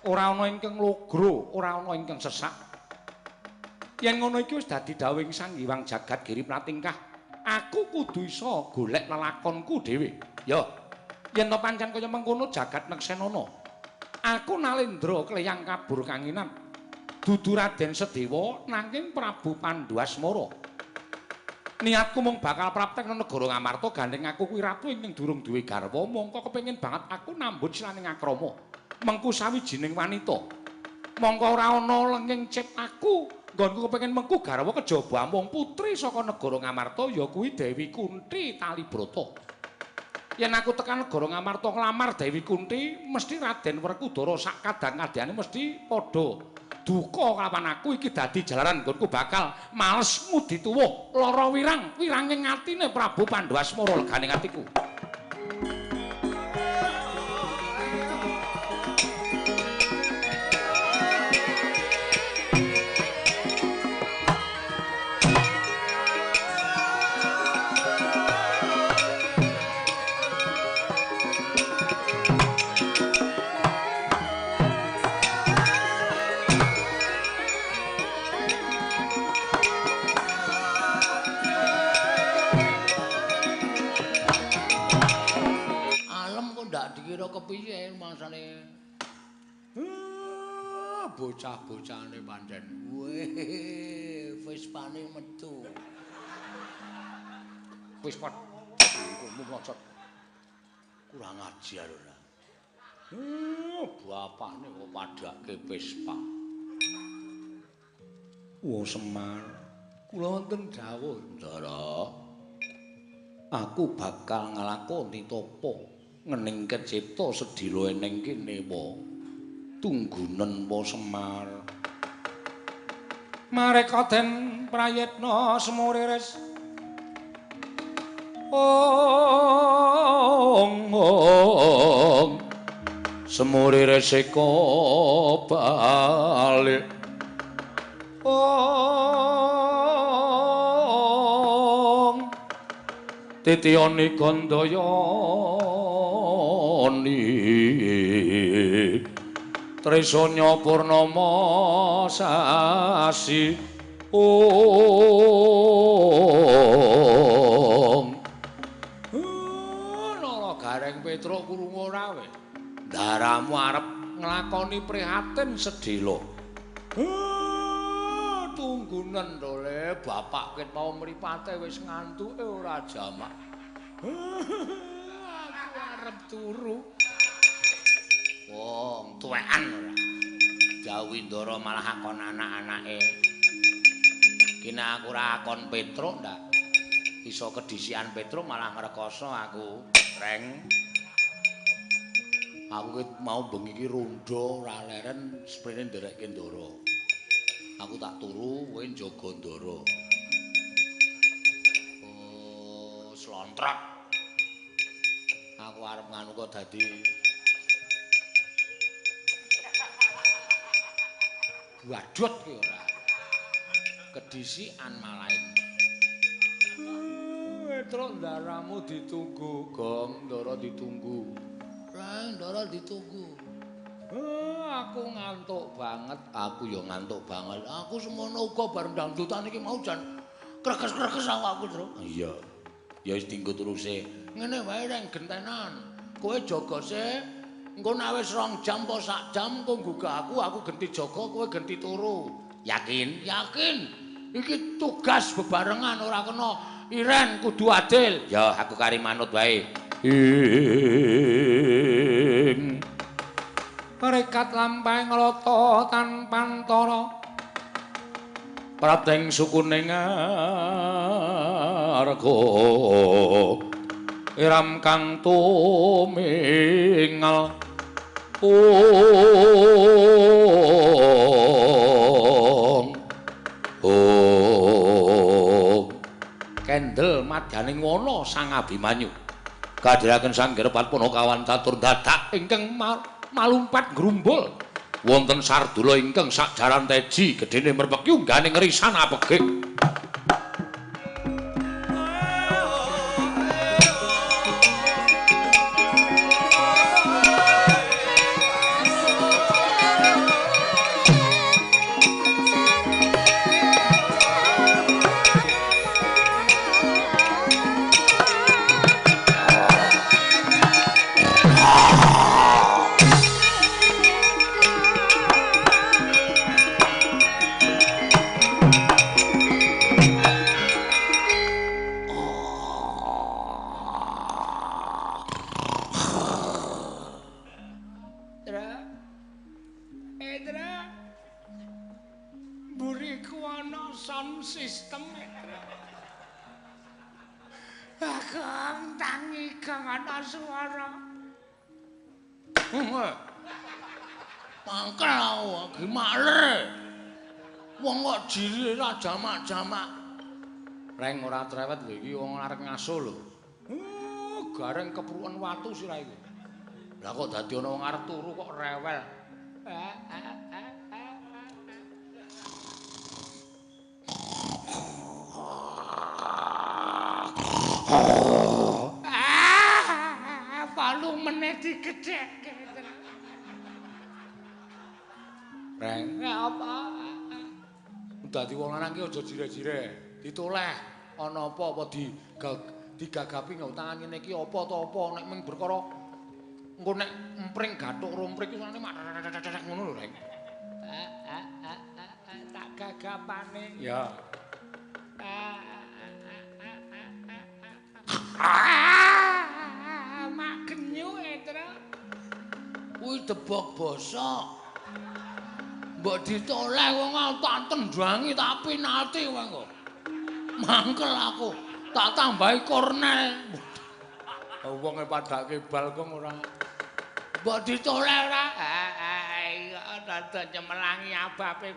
Ora ana ingkang logro, ora ana ingkang sesak. Yen ngono iki wis dadi dawuhing Sang Hyang Jagat Giri Pratingkah, aku kudu iso golek lelakonku dhewe. Ya. Yen to pancen kaya mengkono jagat neksenana. Aku Nalindra kleyang kabur kanginan. Dudu Raden Sedewa nanging Prabu Pandhuasmara. Niatku mung bakal praktek nang negara Ngamarta gandeng aku kuwi ratu ingkang durung duwe garwa, mongko kepengin banget aku nambut silaning akrama. Mengku sawijining wanita. Mongko ora ana lenging ciptaku, nggonku kepengin mengku garwa kejaba amung putri saka negara Ngamarta ya kuwi Dewi Kunthi Talibrata. Yen aku tekan negara Ngamarta nglamar Dewi Kunthi, mesti Raden Werkudara sak kadang-kadangane mesti padha duka kelawan aku iki dadi jalaran nggonku bakal males mudi tuwuh lara wiranging atine Prabu Pandhuasmara leganing atiku. ndak dikira kepiye mangsane. Bocah-bocahane pancen. Weh, Vespane metu. Vespa. Iku mlocot. Kurang ajar ora. Bapakne kok padhake Vespa. Semar. Kula wonten dawuh, Ndara. Aku bakal nglakoni tapa ngening kecipta sedhila eneng kene wa. Tunggunen wa Semar. Mareka den prayitna semuriris. Semuriris eka balik. Titiyani Gandayani Trisanya Purnama sasi Nara Gareng Petruk krungu ora we Ndaramu arep nglakoni prihatin sedhela tunggunen to le bapak ket mau mripate wis ngantuke ora jamak. Aku arep turu. Wong tuwekan ora. Jawi Ndara malah akon anak-anake. Kene aku ora akon Petruk ndak. Iso kedisian Petruk malah ngrekoso aku, Reng. Aku ket mau bengi iki rondo ora leren sprene nderekke Ndara. Aku tak turu, kowe njaga Ndara. Slontrak. Aku arep nganu kok dadi badhot ki ora. Kedisikan malahan. Petruk Ndaramu ditunggu, Gong, Ndara ditunggu. Reng, Ndara ditunggu. Aku ngantuk banget, aku ya ngantuk banget. Aku semono uga bar dangdutan iki mau jan krekes-krekes awakku, Tru. Iya. Ya wis dinggo teruse. Ngene wae Reng gentenan. Kowe jaga sih. Engko nek wis 2 jam apa sak jam engko nggugah aku genti jaga, kowe genti turu. Yakin? Yakin. Iki tugas bebarengan ora kena iren kudu adil. Ya aku kari manut wae. Rekat lampahe nglata tanpa antara prateng sukuning arga iram kang tumingal kendel madyaning wana Sang Abimanyu kadhiraken Sanggerepat Punakawan catur dadak ingkang malumpat ngrumbul wonten sardula ingkang sakjaran teji gedene merpeki unggane ngrisan apegik. Jamak-jamak. Reng ora trewet lho iki wong arek ngaso lho. Gareng kepruken watu sirah iku. Lah kok dadi ana wong arep turu kok rewel. Palu meneh digedhekke. Reng apa? Dadi wong lanang ki aja jire-jire, ditoleh. Ana apa digagapi nggo tangan ngene iki apa to apa nek mung perkara Engko nek empring gathuk romprik iku sane mak ngono lho, Reng. Tak gagapane. Ya. Mak genyu Tru. Kuwi debok bosok. Mbok ditoleh wong tak tendhangi tak pinati wae kok. Mangkel aku. Tak tambahi kornel. Wonge padake bal kok ora. Mbok ditoleh ora? Iya rada cemelangi abape.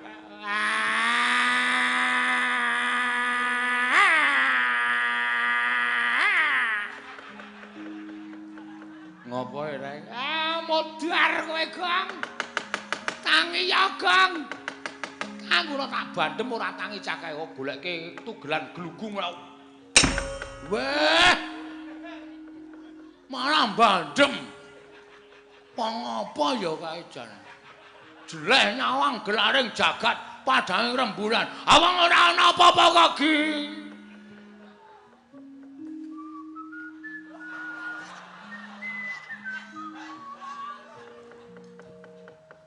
Ngopo Reng? Modar kowe, Gong. Tangi ya, Gong. Aku ora tak bandem ora tangi cakahe goleke tugelan glugung ora. Weh. Malah bandem. Wong apa ya kae jan. Jeleh nyawang gelaring jagat padange rembulan. Awang ora ana apa-apa kok, Gi.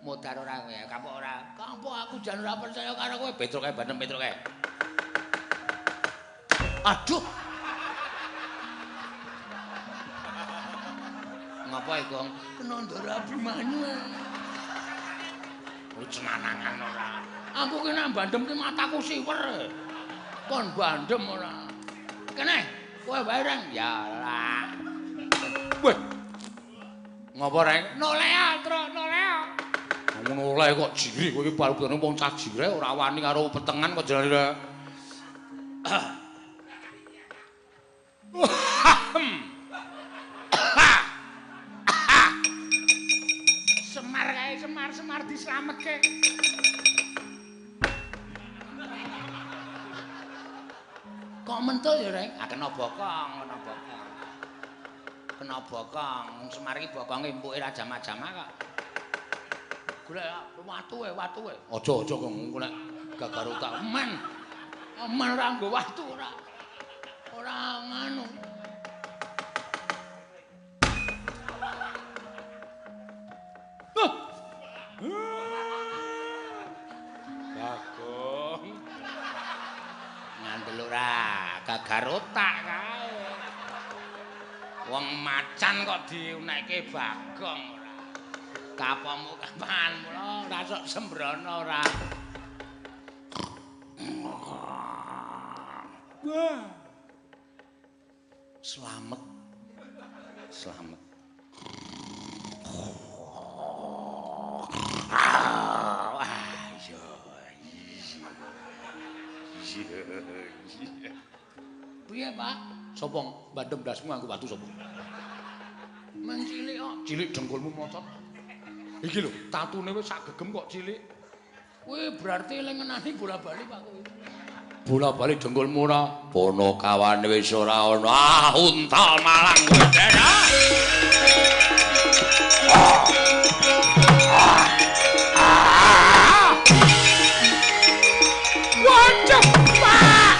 Modar ora kowe, kapok ora. Kapok aku jan ora percaya karo kowe. Petruk kae bandem petruk kae. Aduh. Ngapa iki, Gong? Kena ndara Abimanyu. Kuwi cenanangan ora. Aku ki nek bandem ki mataku siwer. Kon bandem ora. Kene, kowe wae Reng. Ya lah. Weh. Ngapa Reng? Nolea, Tru, nolea. Ngono oleh kok jiri kowe iki bal-balane wong cah jire ora wani karo petengan kok jenenge. Semar kae semar dislametke. Kok mentul ya, Reng? Ah kena bokong, kena bokong. Kena bokong, Semar iki bokonge empuke ra jama-jama kok. Golek watu wae. Aja kok engko nek gagar utak men. Men ra nggo watu ora. Ora nganu. Bagong. Ngandel ora gagar otak kae. Wong macan kok diunekke Bagong ora. Kapamu kapan mulo ora sok sembrono ora. Wah. Slamet. Piye, Pak? Sopo bandem dasmu nganggo watu sopo? Men cilik kok. Cilik dengkulmu mocot. Iki lho, tatune wis sak gegem kok cilik. Kuwi berarti eling ngenani bola-bali Pak kowe. Bola-bali dengkulmu ora bono kawane wis ora ana. Ah, untal malang kowe daerah. Waduh, Pak.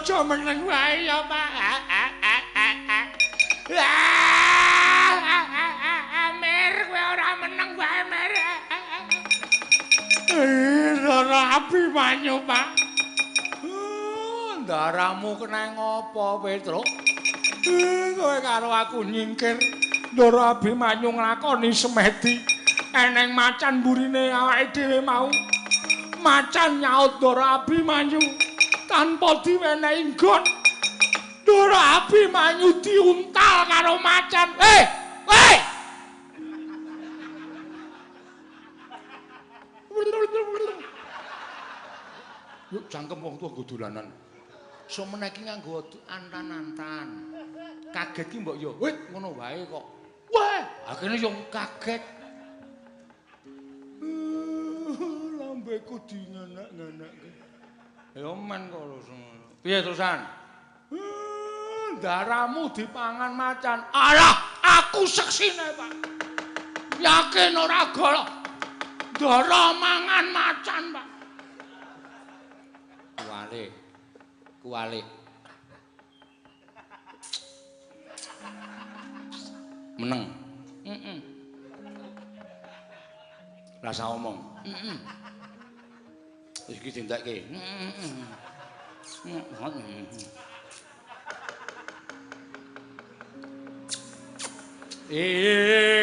Aja meneng wae ya, Pak. Mer, kowe ora meneng wae, Mer. Ora Abimanyu, Pak. Ndaramu kena ngopo, Petruk? Kowe karo aku nyingkir. Ndara Abimanyu nglakoni semedi eneng macan mburine awake dhewe mau. Macan nyaut Ndara Abimanyu tanpa diwenehi nggon. Ndara Abimanyu diuntal karo macan. Hei! Yuk jangkem wong tuwa nggo dolanan. Semene iki nganggo antan-antan. Kaget ki mbok yo, wit ngono wae kok. Wah, akhirnya yo kaget. Lambeku dingenek-ngenekke. Ya men kok lho. Piye terusan? Darahmu dipangan macan. Alah, aku seksine, Pak. Yakin ora golo. Ndara mangan macan, Pak. Kuwalik. Meneng. Rasa omong. Iki dintekke.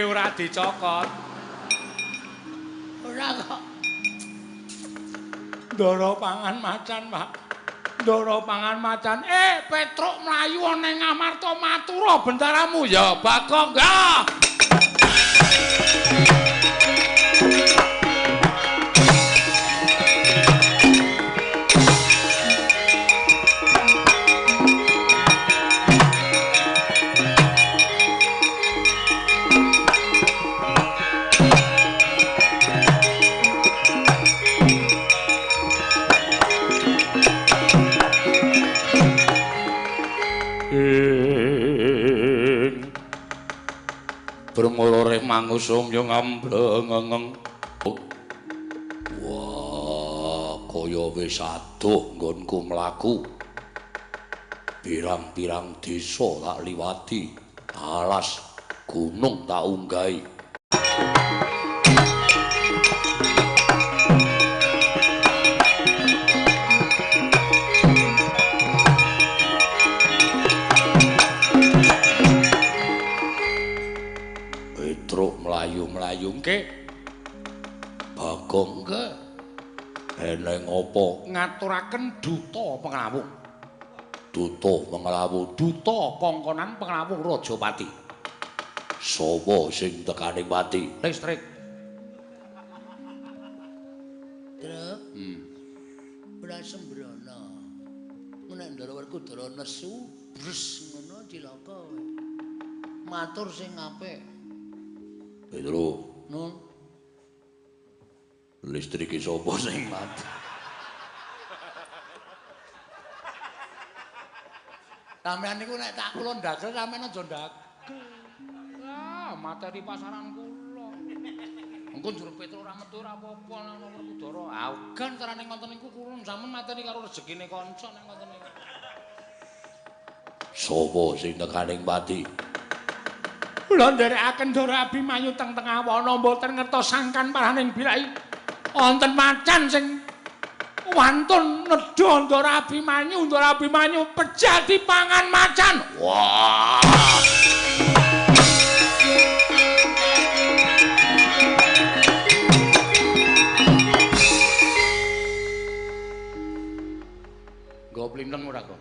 Ora dicokot. Ora kok. Ndara pangan macan, Pak. Ndara pangan macan. Petruk mlayu ana ning Amarta matura bendaramu ya, Bagong. Ya. Bermulore mangusum yo ngamblengeng. Wah, kaya wis adoh nggonku mlaku. Pirang-pirang desa tak liwati, alas gunung tak unggahi. Mlayu-mlayu ke Bagong ke eneng apa ngaturaken duta penglawuh duta kongkonan penglawuh Rajapati. Sapa sing tekaning pati? Listrik. Truk. Ora sembrono. Menek Ndara Werkudara nesu bres ngono cilaka kowe. Matur sing apik. Pedro. Nun. Listrik iki sapa sing mati? Sampeyan niku nek tak kula ndagel sampeyan aja ndagel. Ah, materi pasaran kula. Engko njur Petro ora metu ora apa-apa ana Werkudara. Augan carane ngoten niku kurun sampeyan materi karo rezekine kanca nek ngoten niku. Sapa sing tekaning pati? Kula nderekaken Ndara Abimanyu teng tengah wana mboten ngertos sangkan paraning bilai. Wonten macan sing wantun nedha Ndara Abimanyu pejah dipangan macan. Wah. Nggo plinteng ora kok?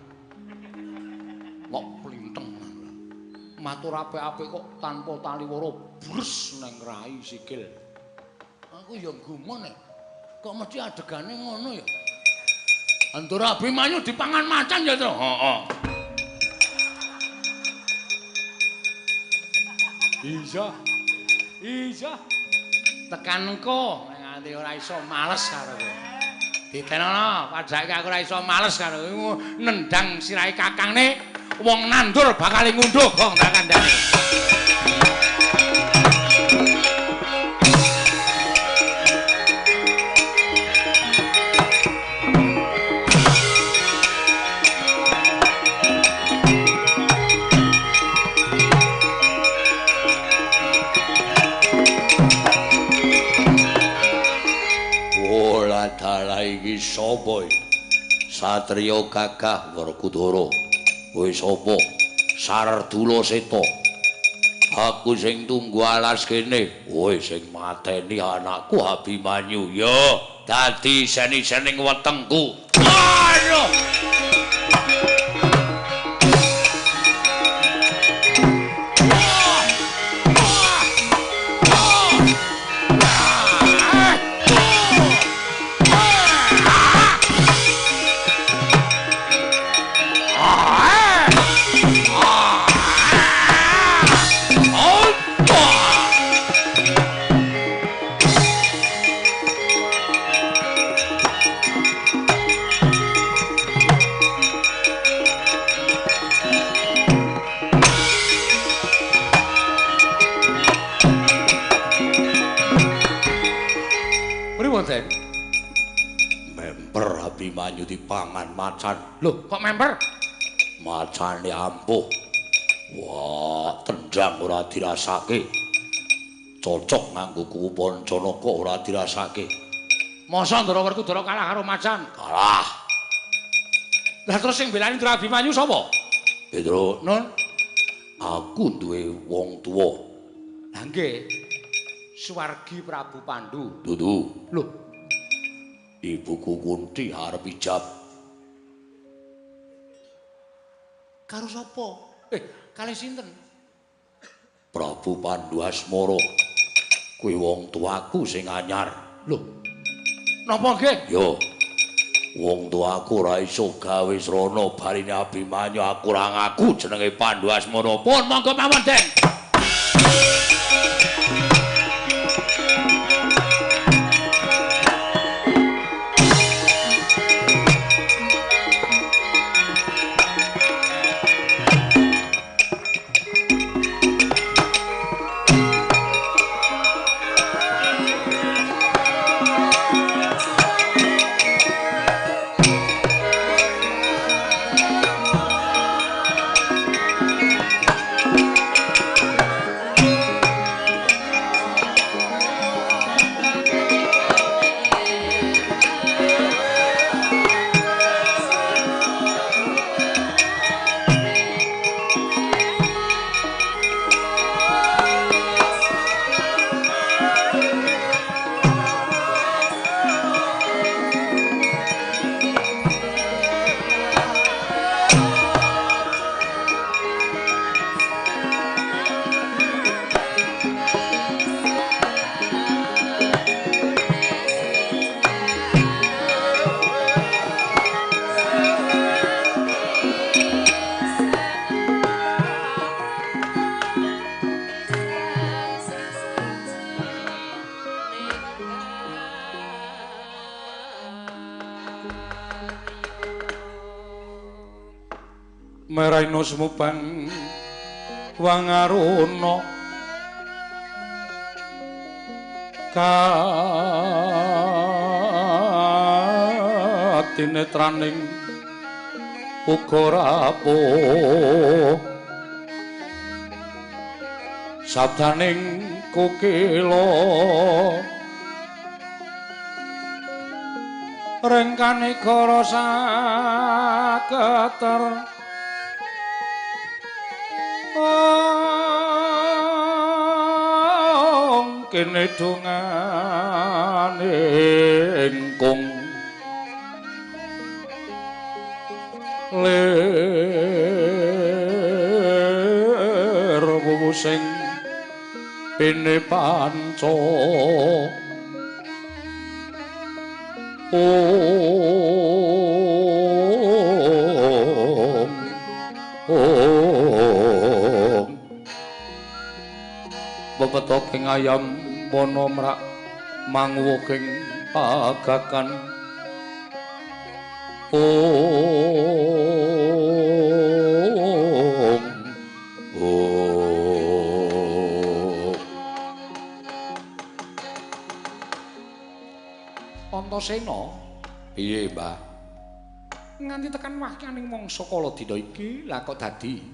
Kok plinteng. Matur apik-apik kok tanpa taliwara bres neng rai sikil. Aku ya gumun kok mesti adegane ngono ya. Ndara Abimanyu dipangan macan ya to? Heeh. Iya. Tekan engko nganti ora iso males karo kowe. Ditenono pajake aku ora iso males karo kowe nendang sirahe kakangne. Wong nandur bakal ngunduh gong tak kandhane. Ola dalah iki sapa? Satriya Gagah Werkudara. Kowe sapa? Sardula Seta. Aku sing tunggu alas kene. Kowe sing mateni anakku Abimanyu ya. Dadi seni-sening wetengku. Aduh. Memper Abimanyu dipangan macan. Loh, kok memper? Macane ampuh. Wah, tendang ora dirasake. Cocok nganggo kuku Pancanaka ora dirasake. Masa Ndara Werkudara kalah karo macan? Kalah. Lah terus sing belani Ndara Abimanyu sapa? Pedro, Nun. Aku duwe wong tuwa. Lah nggih. Suwargi Prabu Pandu. Dudu. Loh. Ibuku Kunti arep ijab. Karo sapa? Kalih sinten? Prabu Pandu Asmara. Kuwi wong tuaku sing anyar. Loh. Napa nggih? Yo. Wong tuaku ora iso gawe srana barine Abimanyu aku ora ngaku jenenge Pandu Asmara. Pun monggo mawon, Den. Meraina sumubang wangaruna katinetraning uga rapuh sabdaning kukila rengkane kara saketer kene dongane ingkung lir wuwusing pene panca Bebetoking ayam wana mrak manguwuking pagakan Antasena piye Mbah nganti tekan wakyaning mangsa kala dina iki lah kok dadi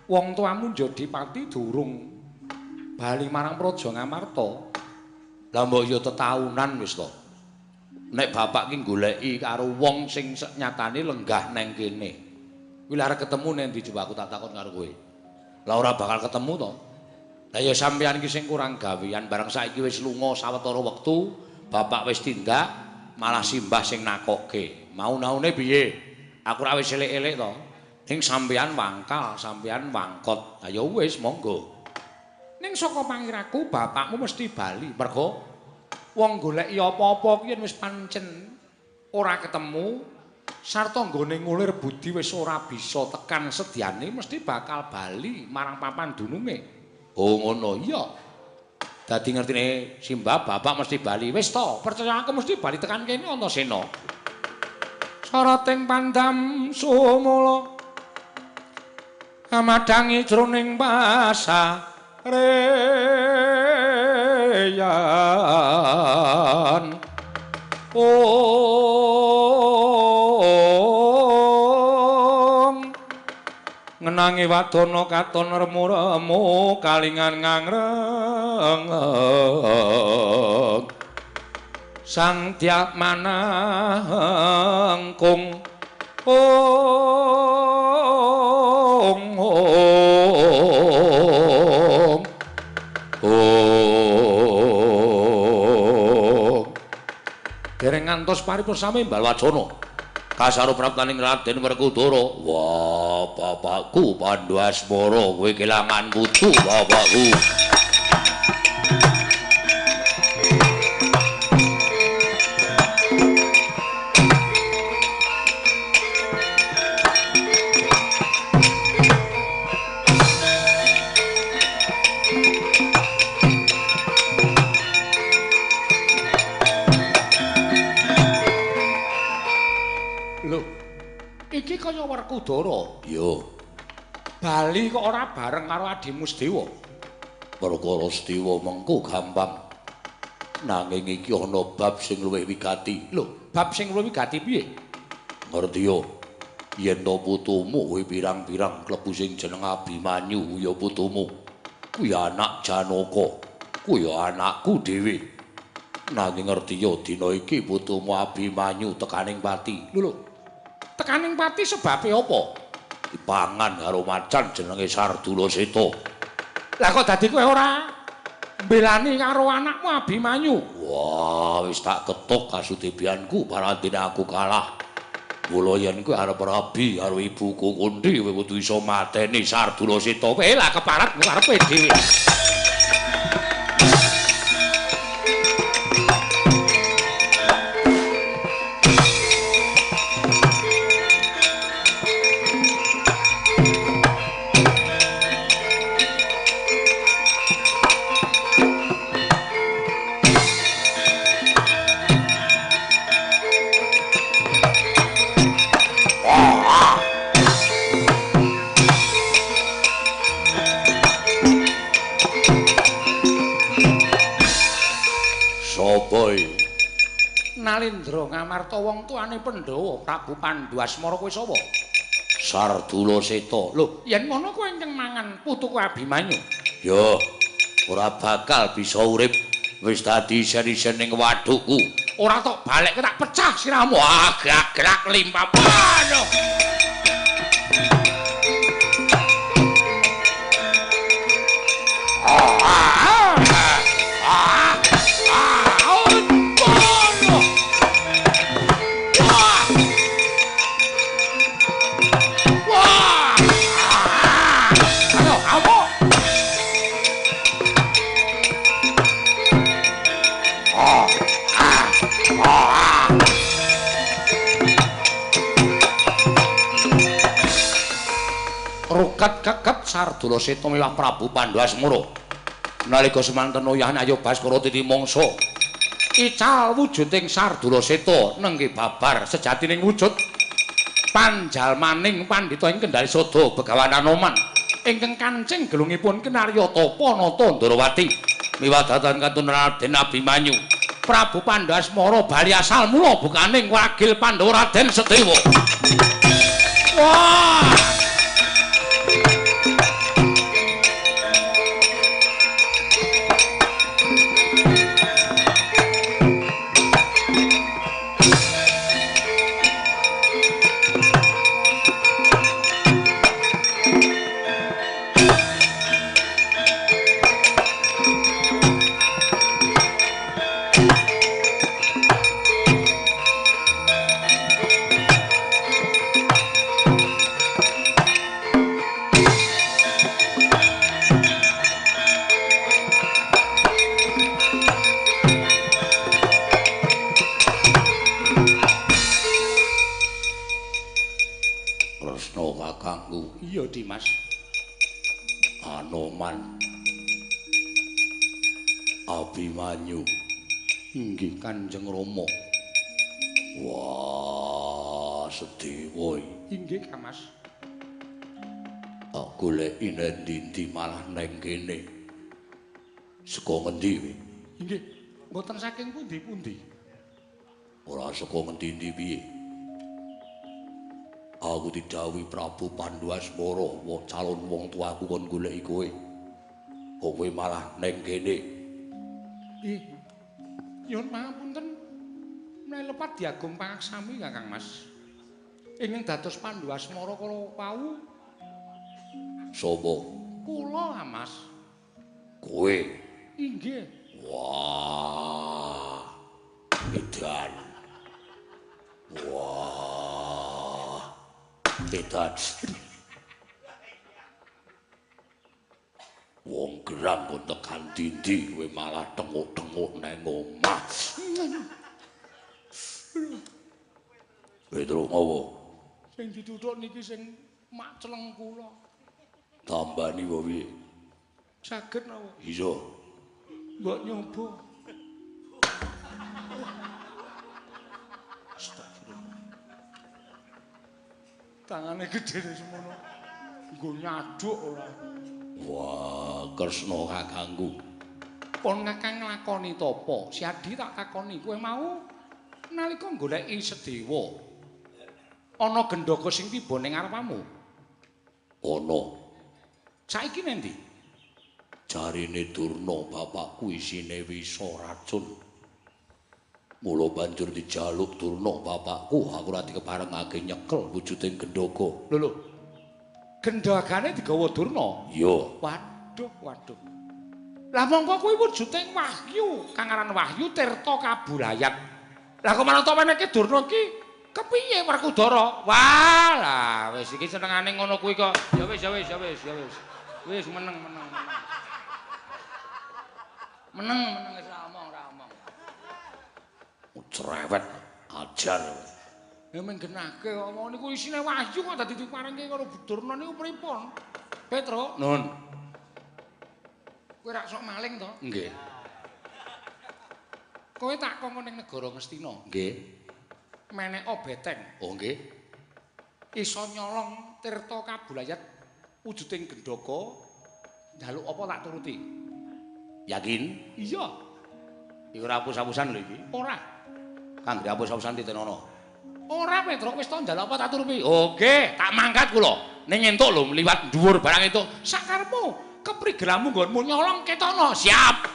wong tuamu Jodipati durung bali marang Praja Ngamarta. Lah mbok ya tetaunan wis to. Nek bapak ki goleki karo wong sing nyatane lenggah neng kene. Kuwi arep ketemu ning ndi coba aku tak takon karo kowe. Lah ora bakal ketemu to. Lah ya sampeyan iki sing kurang gawean bareng saiki wis lunga sawetara wektu, bapak wis tindak, malah simbah sing nakokke. Mau-naune piye? Aku ra wis elek-elek to. Ning sampeyan wangkal, sampeyan wangkot. Lah ya wis monggo. Ning saka pangiraku bapakmu mesti bali. Mergo wong goleki apa-apa kuwi wis pancen ora ketemu sarta nggone ngulir budi wis ora bisa tekan sedyane mesti bakal bali marang papan dununge. Oh ngono iya. Dadi ngertine simbah bapak mesti bali. Wis to, percaya aku mesti bali tekan kene Antasena. Sarating pandam sumula amadangi jroning pasareyan. Ngenangi wadana katon remu-remu kalingan ngangreng sang tiap manangkung dereng ngantos paripun sami Balwacana kasarupraptaning Raden Werkudara. Wah, bapakku Pandhasmara, kowe kelangan putu, bapakku. Iki kaya Werkudara. Iya. Bali kok ora bareng karo adimu Sedewa. Perkara Sedewa mengko gampang. Nanging iki ana bab sing luwih wigati. Lho, bab sing luwih wigati piye? Ngerti yo. Yen to putumu kuwi pirang-pirang klebu sing jeneng Abimanyu ya putumu. Kuwi anak Janaka. Kuwi ya anakku dhewe. Nanging ngerti yo dina iki putumu Abimanyu tekaning pati. Lho. Tekaning pati sebabe apa? Dipangan karo macan jenenge Sardula Seta. Lah kok dadi kowe ora mbelani karo anakmu Abimanyu? Wah, wis tak ketuk kasudebianku parantene aku kalah. Mula yen kowe arep rabi karo ibuku Kunthi kowe kudu iso mateni Sardula Seta. Kowe lah keparat karepe dhewe. Nalendra ngamarta wong tuane Pandhawa Prabu Pandhasmara kowe sapa? Sardula Seta. Lho, yen ngono kowe engkeng mangan putuku Abimanyu. Ya, ora bakal bisa urip. Wis dadi isen-isen ning wadukku. Ora tok balekke tak pecah siramu. Agak-agak limpah. Waduh. Rukat keket Sardula Seta miwah Prabu Pandhasmara. Nalika semanten oyahan ayo Baskara Titi mangsa ical wujuding Sardula Seta nengge babar sejatining wujud panjalmaning pandhita ing Kendari Sada Begawan Anoman ingkang kancing gelungipun Kinaryata Panata Ndarawati miwah dhateng katun Raden Abimanyu Prabu Pandhasmara bali asal mula bukaning wagil Pandhawa Raden Sedewa. Wah! iya Dimas. Anoman Abimanyu inggih Kanjeng Rama. Wah, Sedewa inggih Kang Mas. Tak goleki nendi malah neng kene. Saka ngendi? Inggih, mboten saking pundi-pundi. Ora saka ngendi-endi piye? Aku didhawuhi Prabu Pandhawasmara, calon wong tuaku kon goleki kowe. Kowe malah neng kene. Nyuwun pangapunten menawi lepat diagem pangaksami Kakang Mas. Ingin dados Pandhawasmara kala wau. Sapa? Kula, Mas. Kowe? Inggih. Wah. Edan. Wah. Edan. Wong gerang kok tekan dindi kowe malah tenguk-tenguk nang omah. Pedro ngopo? Sing dituthuk niki sing mak celeng kula. Tambani wae piye? Saged napa? Iya. Mbok nyoba. Tangane gedhe semono. Nggo nyaduk ora. Wah, Kresna kakangku. Pon Kakang nglakoni tapa? Si Adi tak takoni, kowe mau nalika goleki Sedewa. Ana gendaka sing tiba ning ngarepamu? Ana. Saiki nendi? Jarine Durna bapakku isine wisa racun. Mula banjur dijaluk Durna bapakku, aku ora dikeparengake nyekel wujuding gendaka. Lho. Gendagane digawa Durna? Iya. Waduh. Lah mongko kuwi wujuding Wahyu, kang aran Wahyu Tirta Kabulayat. Lah kok malah tak meneke Durna ki kepiye Werkudara? Wah, lah wis iki senengane ngono kuwi kok. Ya wis. Wis meneng. Meneng wis ora omong. Cerewet ajar. Ya men genake omong niku isine Wahyu kok dadi diparengke karo Durna niku pripun? Petro, nun. Kowe rak sok maling to? Nggih. Kowe tak kongkon ning negara Ngastina. Nggih. Meneka beteng. Oh nggih. Iso nyolong Tirta Kabulayat wujuding gendaka. Njaluk apa tak turuti? Yakin? Iya. Iki ora apus-apusan lho iki. Ora. Kang apus-apusan titenono. Ora Petro, wis to njaluk apa tak turuti? Oke, tak mangkat kula. Ning entuk lho liwat dhuwur barang itu. Sakarepmu. Keprigelamu nggonmu nyolong ketono. Siap.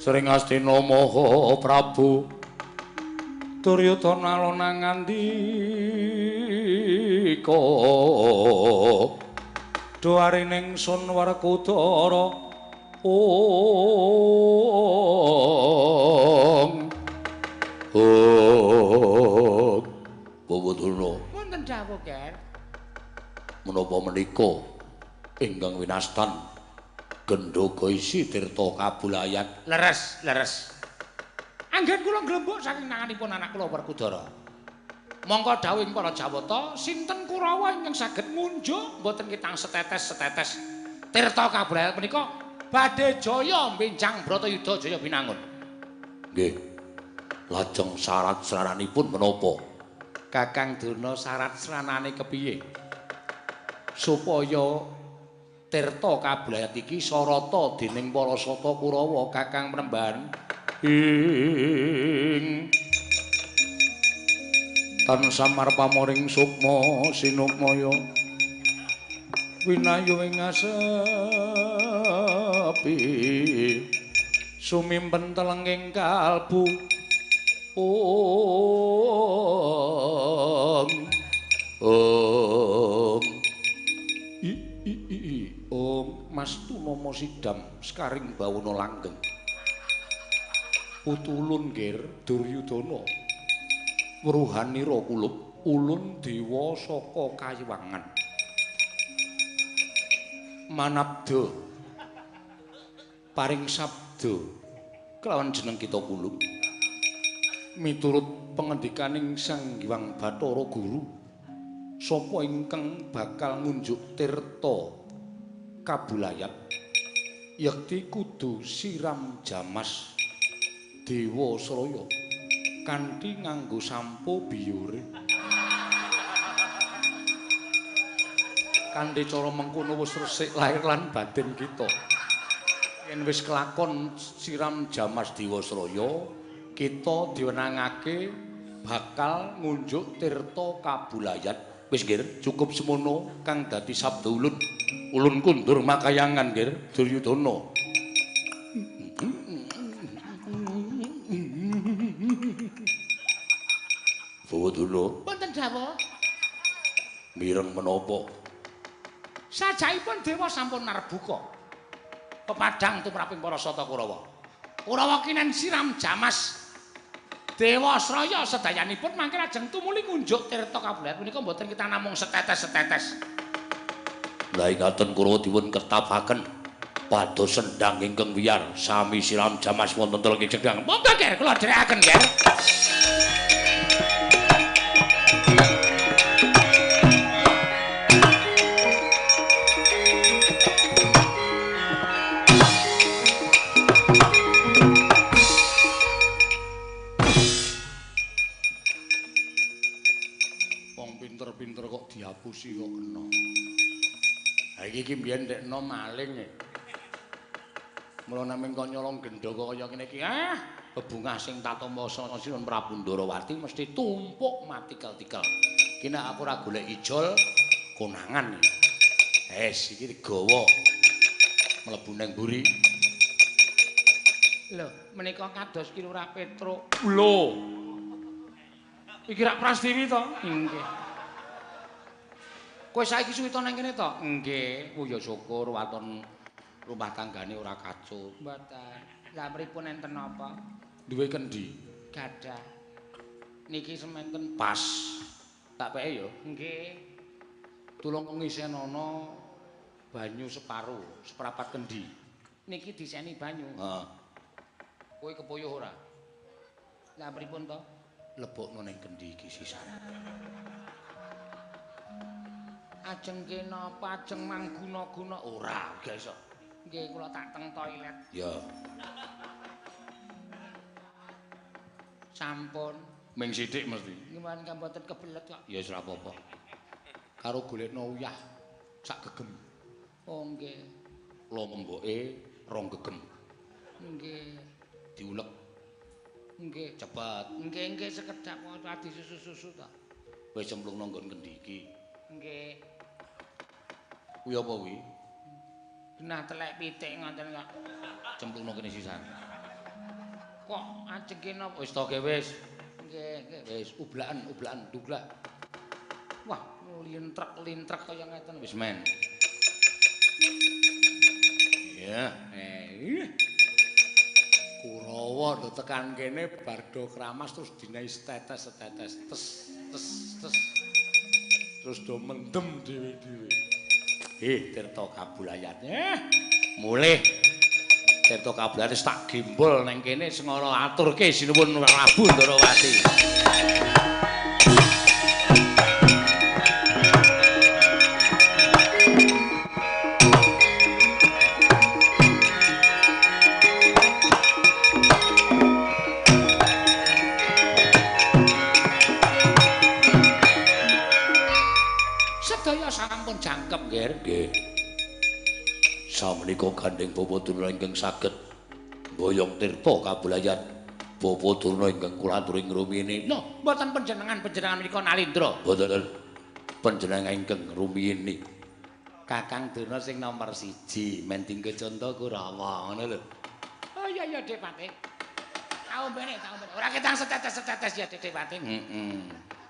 Sering Astina Maha Prabu Duryudana nang ngandika duarining Sun Werkudara Babudurna wonten dawuh Ger menapa menika ingkang winastan Gendhoga isi tirta Kabulayat. Leres. Anggen kula nglembuk saking nanganipun anak kula Werkudara. Mongko dawuhing para Jawata, sinten Kurawa ingkang saged ngunjuk mboten kitang setetes tirta Kabulayat menika badhe jaya mbenjang Bratayuda jaya pinangun. Nggih. Lajeng syarat-syaranipun menapa? Kakang Durna syarat sranane kepiye? Supaya tirta Kabulayat iki sarata dening para sata Kurawa Kakang Mremban ing tansah marpamoring sukma sinukmaya winayu ing asepi sumimpen telenging kalbu Om Mastu Nomo Sidam Skaring Bawana Langgeng Putulun Gir Duryudana Wruhanira Kulup Ulun Dewa saka Kayiwangan Manabda paring sabda kelawan jeneng kita Kulup miturut pengendikaning Sang Hyang Bathara Guru sapa ingkang bakal ngunjuk tirta Kabulayat yakti kudu siram jamas Dewa Sraya kanthi nganggo sampo biyore kanthi cara mengkono wis resik lahir lan batin kita yen wis kelakon siram jamas Dewa Sraya kita diwenangake bakal ngunjuk tirta Kabulayat. Wis nggih, cukup semono kang dadi sabda ulun. Ulun kundur makayangan nggih, Duryudana. Bawaduna. Wonten dawuh. Mireng menapa? Sajaipun dewa sampun narbuka. Pepadang tumraping para sata Kurawa. Kurawa kinen siram jamas Dewa Sraya sedayanipun mangke lajeng tumuli ngunjuk tirta Kabulayat menika mboten kita namung setetes-setetes. Lah ingaten Kurawa dipun ketapaken pados sendang ingkang wiyar sami siram jamas wonten telenging sendang. Monggo Ger kula dherekaken Ger. Pinter-pinter kok diapusi kok kena. Ha iki mbiyen ndekno maling e. Mula namung kok nyolong gendhoga kaya ngene iki. Bebungah sing tatamasa Sinun Prabu Ndarawati mesti tumpuk matikel-tikel. Ki nek aku ora golek ijol konangan. Iki digawa mlebu nang mburi. Lho, menika kados ki Lurah Petruk. Lho. Iki rak Prastiwi to? Nggih. Kowe saiki suwita nang kene to? Nggih. Oh ya syukur waton rumah tanggane ora kacut. Mboten. Lah pripun enten napa? Duwe kendi. Gadah. Niki sementen Pas. Tak peke ya. Nggih. Tulung ngisenono banyu seprapat kendi. Niki diseni banyu. Heeh. Kowe kepuyuh ora? Lah pripun to? Lebokno ning kendi iki sisan. Ajeng kene apa ajeng mangguna-guna ora gak iso. Nggih kula tak teng toilet. Ya. Sampun. Ming sithik mesti. Gimana kan mboten kebelet kok. Ya wis ora apa-apa. Karo golekno uyah sak gegem. Oh nggih. Lomboke rong gegem. Nggih. Diulek. Nggih. Cepet. Nggih sekedhap kok adi susu-susu to. Wis cemplungno nggon kendi iki. Nggih. Kuwi apa kuwi? Genah telek pitik ngoten kok. Cemplungno kene sisan. Kok ajeng kene apa? Wis to ge wis. Nggih. Wis ublaken duglak. Wah, lintrek kaya ngeten Wis men. Ya. Kurawa tekan kene bar do kramas terus dinahi setetes. Tes. Terus do mendem dhewe-dhewe. Tirta Kabulayat. Mulih Tirta Kablayar wis tak gembol nang kene sengara aturke sinuwun Prabu Ndarawati. Sedaya sampun jangkep nggih. Samenika gandeng Bapa Durna ingkang saged boyong Tirta Kablayar. Bapa Durna ingkang kula aturi ngrumiyini. Lho, mboten panjenengan menika Nalindra. Mboten. Panjenengan ingkang ngrumiyini. Kakang Durna sing nomor 1, men dinggo conto Kurawa, ngono lho. Oh iya Dik Pati. Tau mbene. Ora ketang setetes ya Dik Pati.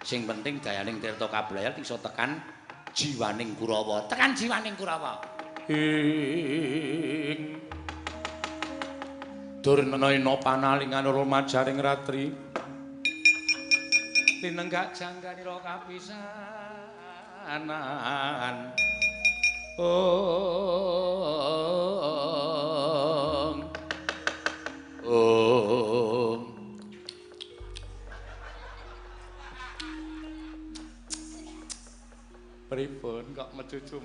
Sing penting dayaning Tirta Kablayar iso tekan jiwaning Kurawa. Tekan jiwaning Kurawa. Ing Durna panalingan rumajaring ratri linenggak jangganira kapisanan pripun kok mecucu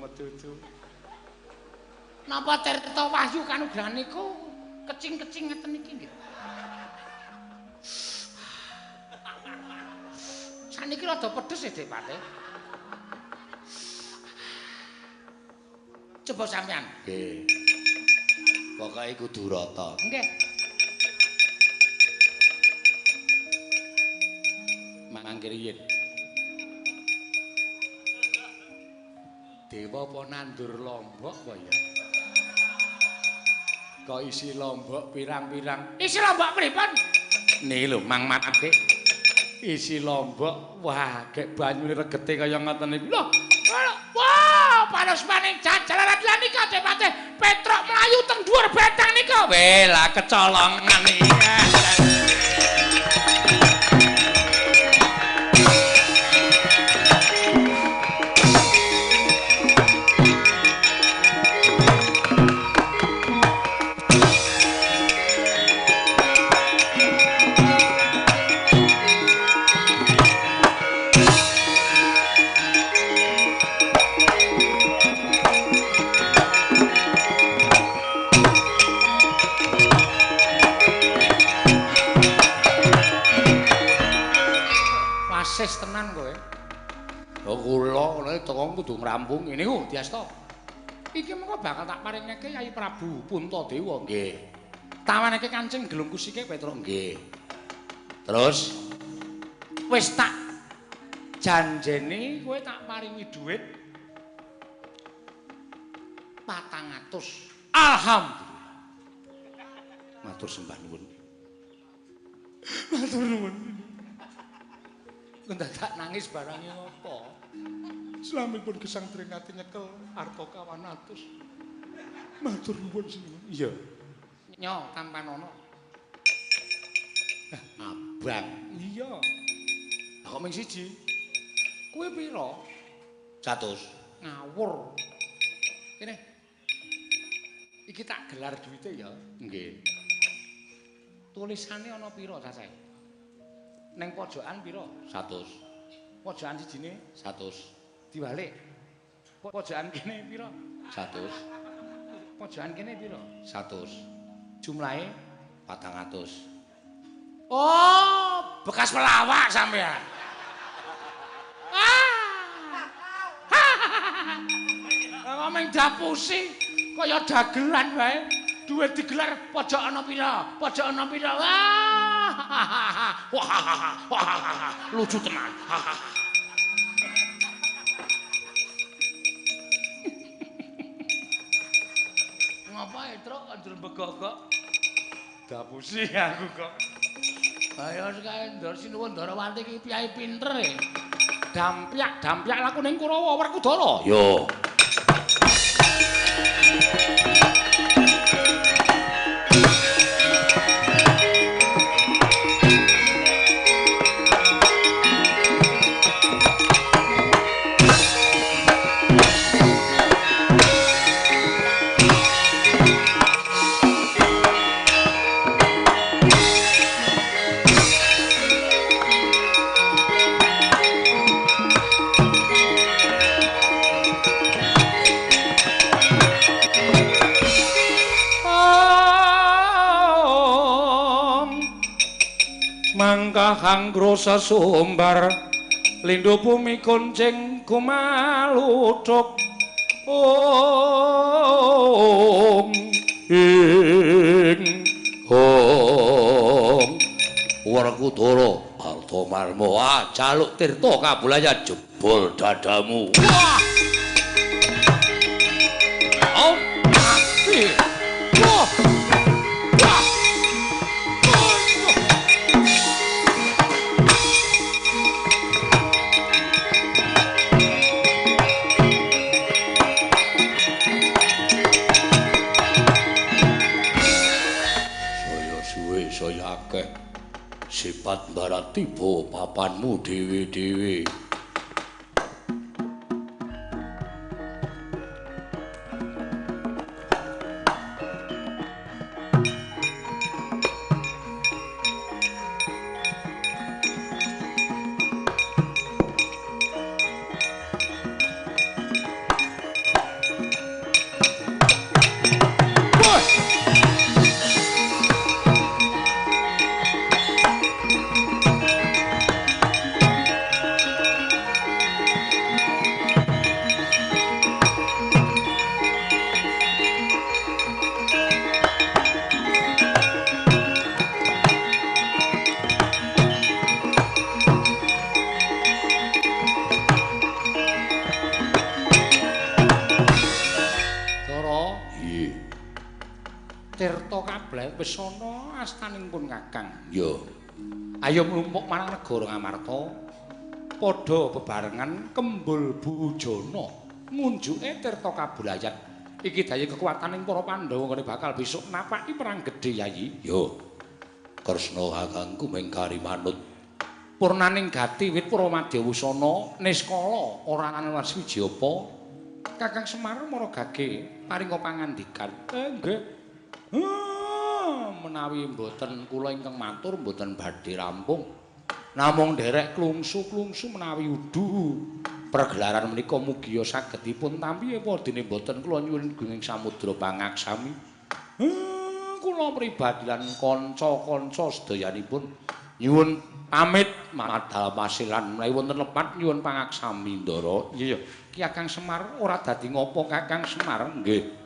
napa Tirta Wahyu kanugrahan niku kecing-kecing ngeten iki nggih. Saniki rada pedes ya Dik Pati. Coba sampean. Nggih. Pokoke kudu rata. Nggih. Mangke riyin. Dewa apa nandur lombok apa ya? Kok isi lombok pirang-pirang. Isi lombok pripun? Niki lho Mang Matake. Isi lombok, wah gek banyune regete kaya ngoten niku. Lho, wah, panos maning jajalan lan nika Dik Pati. Petruk mlayu teng dhuwur beteng nika. Wela kecolongan iki. Wasis tenan kowe. Lho kula ngene teko kudu ngrampung niku diasta. Iki mengko bakal tak paringake Yai Prabu Puntadewa nggih. Tawanake Kancing Gelung Kusike Petruk nggih. Terus wis tak janjeni kowe tak paringi dhuwit 400. Alhamdulillah. Matur sembah nuwun. Matur nuwun. Mendadak nangis barangnya apa? Selamipun gesang tringati nyekel arta kawan atus. Matur nuwun sinuwun. Iya. Nyo Tampanono. Abang. Iya. Lah kok mung siji. Kowe pira? 100. Ngawur. Kene. Iki tak gelar duwite ya. Nggih. Tulisane ana pira cacahe? Neng pojokan pira? 100. Pojokan sijine 100. Diwalik. Pojokan kene pira? 100. Pojokan kene pira? 100. Jumlahe 400. Oh, bekas pelawak sampean. Ngomong dapusi kaya dagelan wae. Duwe digelar pojok ana pira? Pojok ana pira? Wah, lucu tenan. Ngapa Truk anjur begogok? Dapusi aku kok. Ayo sekae Ndara Sinuwun Ndarawati iki piyai pinter e. Dampyak laku ning Kurawa Werkudara. Yo. Kakang grosa sumbar lindhu bumi konceng kumalucuk ing Werkudara Artamarma jaluk tirta kabulaya jebol dadamu. Wah! Oh, mati. Wah! Wah! Saya suwe saya akeh sifat barat tiba papanmu dewe-dewe. Tirta kablet wis ana astanipun Kakang. Ya. Ayo mlumpuk marang negara Ngamarta. Padha bebarengan kembul bujana ngunjuke tirta kabulayat. Iki daya kekuwataning para Pandhawa kene bakal besok napaki perang gedhe Yayi. Yo. Kresna kakangku mengkari manut. Purnaning gati wit Pramadya wusana niskala ora ana swiji apa. Kakang Semar Maragage paringa pangandikan. Nggih. Menawi mboten kula ingkang matur mboten badhe rampung. Namung derek klungsu-klungsu menawi udu pergelaran menika mugi saged dipun tampi apa dene mboten kula nyuwun guning samudra pangaksami. Kula pribadi lan kanca-kanca sedayanipun nyuwun pamit madhal pasilan menawi wonten lepat nyuwun pangaksami Ndara. Iya ya. Ki Kakang Semar ora dadi ngopo Kakang Semar? Nggih.